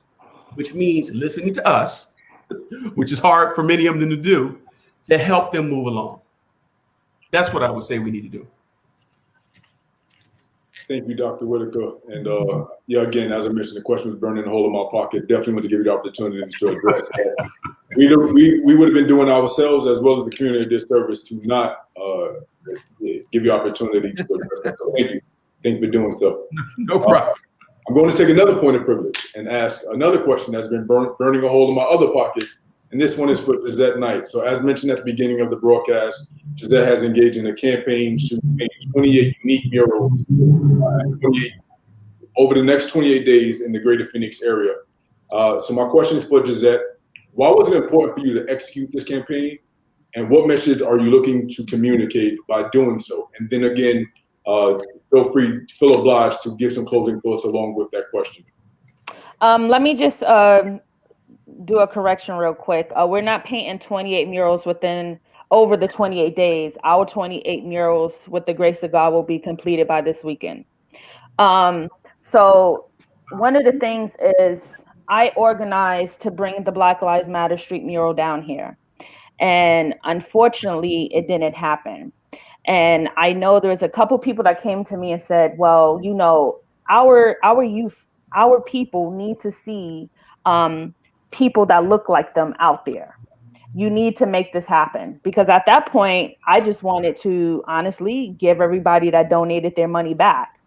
which means listening to us, which is hard for many of them to do, to help them move along. That's what I would say we need to do. Thank you, Dr. Whitaker. And again, as I mentioned, the question was burning a hole in my pocket. Definitely want to give you the opportunity to address that. We would have been doing ourselves as well as the community a disservice to not give you opportunity to address that. So thank you. Thank you for doing so. No problem. I'm going to take another point of privilege and ask another question that's been burning a hole in my other pocket. And this one is for Gisette Knight. So as mentioned at the beginning of the broadcast, Gisette has engaged in a campaign to paint 28 unique murals over the next 28 days in the greater Phoenix area. So my question is for Gisette. Why was it important for you to execute this campaign? And what message are you looking to communicate by doing so? And then again, feel obliged to give some closing thoughts along with that question. Let me just do a correction real quick. We're not painting 28 murals over the 28 days. Our 28 murals, with the grace of God, will be completed by this weekend. So one of the things is I organized to bring the Black Lives Matter street mural down here. And unfortunately, it didn't happen. And I know there's a couple people that came to me and said, well, our youth our people need to see people that look like them out there. You need to make this happen, because at that point, I just wanted to honestly give everybody that donated their money back.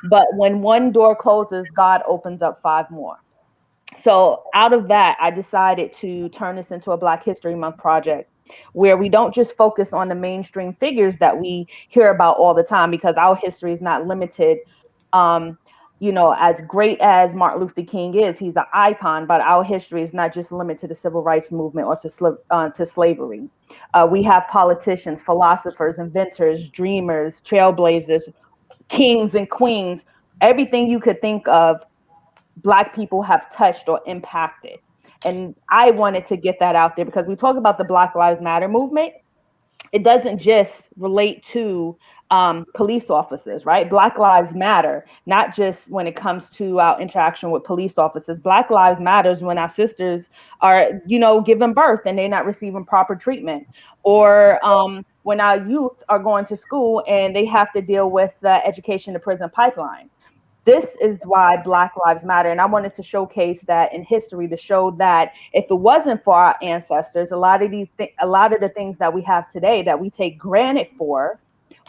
But when one door closes, God opens up 5 more. So out of that, I decided to turn this into a Black History Month project, where we don't just focus on the mainstream figures that we hear about all the time, because our history is not limited. As great as Martin Luther King is, he's an icon, but our history is not just limited to the civil rights movement or to slavery. We have politicians, philosophers, inventors, dreamers, trailblazers, kings and queens, everything you could think of. Black people have touched or impacted. And I wanted to get that out there, because we talk about the Black Lives Matter movement. It doesn't just relate to police officers, right? Black Lives Matter, not just when it comes to our interaction with police officers. Black Lives Matters when our sisters are, giving birth and they're not receiving proper treatment, or when our youth are going to school and they have to deal with the education to prison pipeline. This is why Black Lives Matter. And I wanted to showcase that in history, to show that if it wasn't for our ancestors, a lot of the things that we have today that we take granted for,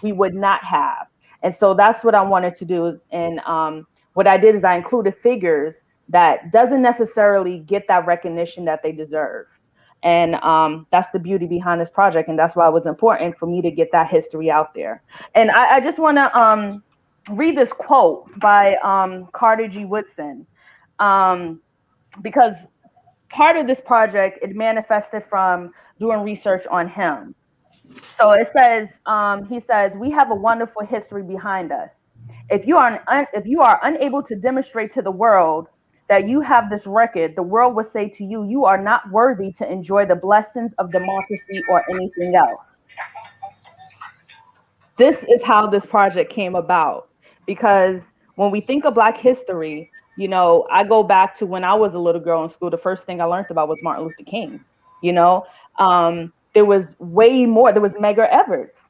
we would not have. And so that's what I wanted to do. And what I did is I included figures that doesn't necessarily get that recognition that they deserve. And that's the beauty behind this project. And that's why it was important for me to get that history out there. And I just want to read this quote by Carter G. Woodson, because part of this project, it manifested from doing research on him. So it says, he says, "We have a wonderful history behind us. If you are unable to demonstrate to the world that you have this record, the world will say to you, you are not worthy to enjoy the blessings of democracy or anything else." This is how this project came about. Because when we think of Black history, I go back to when I was a little girl in school. The first thing I learned about was Martin Luther King. There was way more. There was Medgar Evers.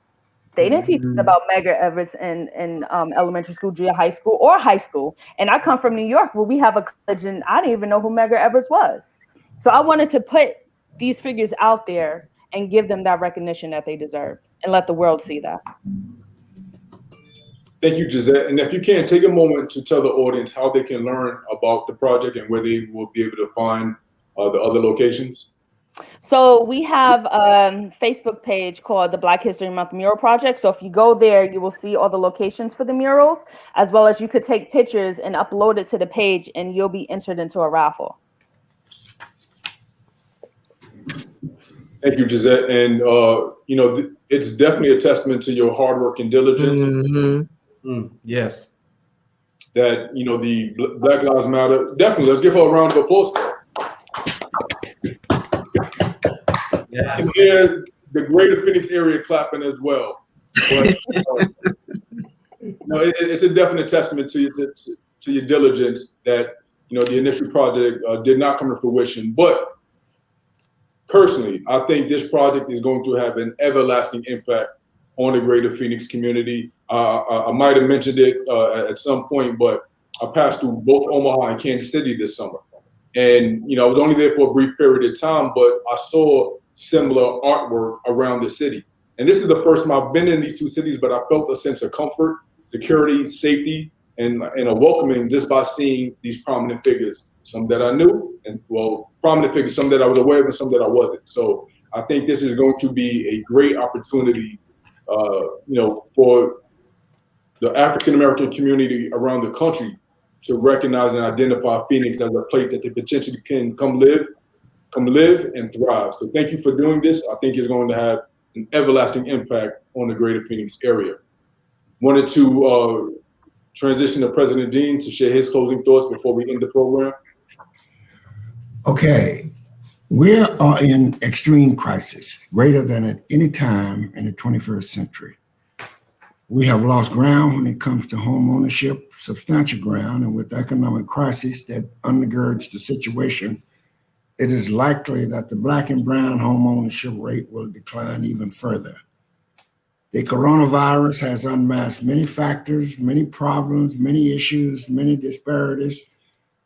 They didn't teach us about Medgar Evers in elementary school, junior high school. And I come from New York, where we have a college, and I didn't even know who Medgar Evers was. So I wanted to put these figures out there and give them that recognition that they deserve, and let the world see that. Thank you, Gisette. And if you can, take a moment to tell the audience how they can learn about the project and where they will be able to find the other locations. So we have a Facebook page called the Black History Month Mural Project. So if you go there, you will see all the locations for the murals, as well as you could take pictures and upload it to the page, and you'll be entered into a raffle. Thank you, Gisette. And, it's definitely a testament to your hard work and diligence. Yes. That, the Black Lives Matter, definitely, let's give her a round of applause. Yes. And hear the greater Phoenix area clapping as well. But, it's a definite testament to your diligence that, the initial project did not come to fruition. But personally, I think this project is going to have an everlasting impact on the greater Phoenix community. I might have mentioned it at some point, but I passed through both Omaha and Kansas City this summer. And, I was only there for a brief period of time, but I saw similar artwork around the city. And this is the first time I've been in these two cities, but I felt a sense of comfort, security, safety, and a welcoming just by seeing these prominent figures, some that I knew, and prominent figures, some that I was aware of and some that I wasn't. So I think this is going to be a great opportunity, for the African-American community around the country to recognize and identify Phoenix as a place that they potentially can come live and thrive. So thank you for doing this. I think it's going to have an everlasting impact on the greater Phoenix area. Wanted to transition to President Dean to share his closing thoughts before we end the program. Okay, we are in extreme crisis, greater than at any time in the 21st century. We have lost ground when it comes to home ownership, substantial ground, and with the economic crisis that undergirds the situation, it is likely that the Black and brown home ownership rate will decline even further. The coronavirus has unmasked many factors, many problems, many issues, many disparities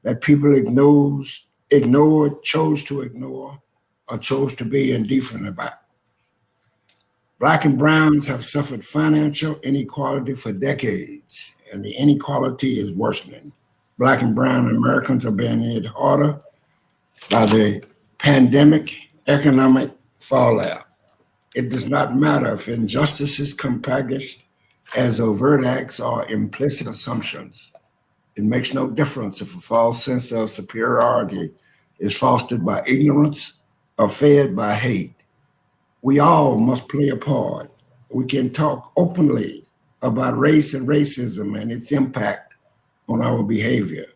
that people ignored, chose to ignore, or chose to be indifferent about. Black and browns have suffered financial inequality for decades, and the inequality is worsening. Black and brown Americans are being hit harder by the pandemic economic fallout. It does not matter if injustices come packaged as overt acts or implicit assumptions. It makes no difference if a false sense of superiority is fostered by ignorance or fed by hate. We all must play a part. We can talk openly about race and racism and its impact on our behavior.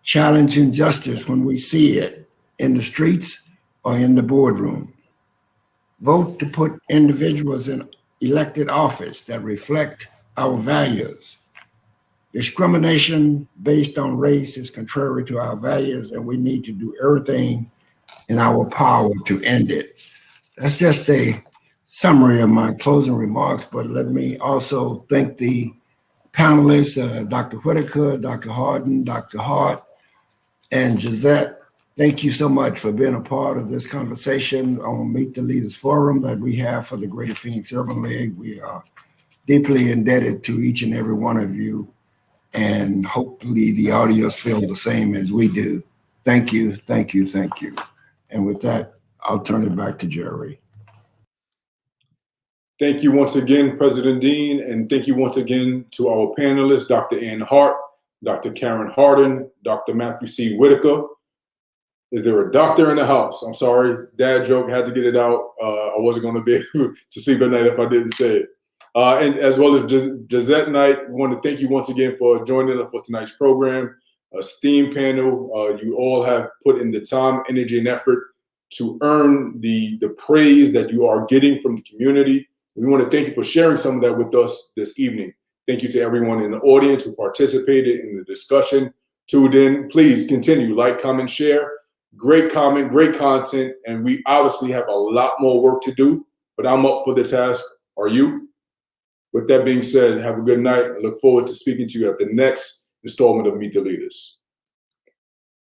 Challenge injustice when we see it in the streets or in the boardroom. Vote to put individuals in elected office that reflect our values. Discrimination based on race is contrary to our values, and we need to do everything in our power to end it. That's just a summary of my closing remarks, but let me also thank the panelists, Dr. Whitaker, Dr. Harden, Dr. Hart, and Gisette. Thank you so much for being a part of this conversation on Meet the Leaders Forum that we have for the Greater Phoenix Urban League. We are deeply indebted to each and every one of you, and hopefully the audience feel the same as we do. Thank you, thank you, thank you. And with that, I'll turn it back to Jerry. Thank you once again, President Dean, and thank you once again to our panelists, Dr. Ann Hart, Dr. Karen Harden, Dr. Matthew C. Whitaker. Is there a doctor in the house? I'm sorry, dad joke, had to get it out. I wasn't going to be able to sleep at night if I didn't say it. And as well as Gisette Knight, we want to thank you once again for joining us for tonight's program. A STEAM panel, you all have put in the time, energy, and effort to earn the praise that you are getting from the community. We want to thank you for sharing some of that with us this evening. Thank you to everyone in the audience who participated in the discussion, tuned in. Please continue, like, comment, share. Great comment, great content, and we obviously have a lot more work to do, but I'm up for the task. Are you? With that being said, have a good night. I look forward to speaking to you at the next installment of Meet the Leaders.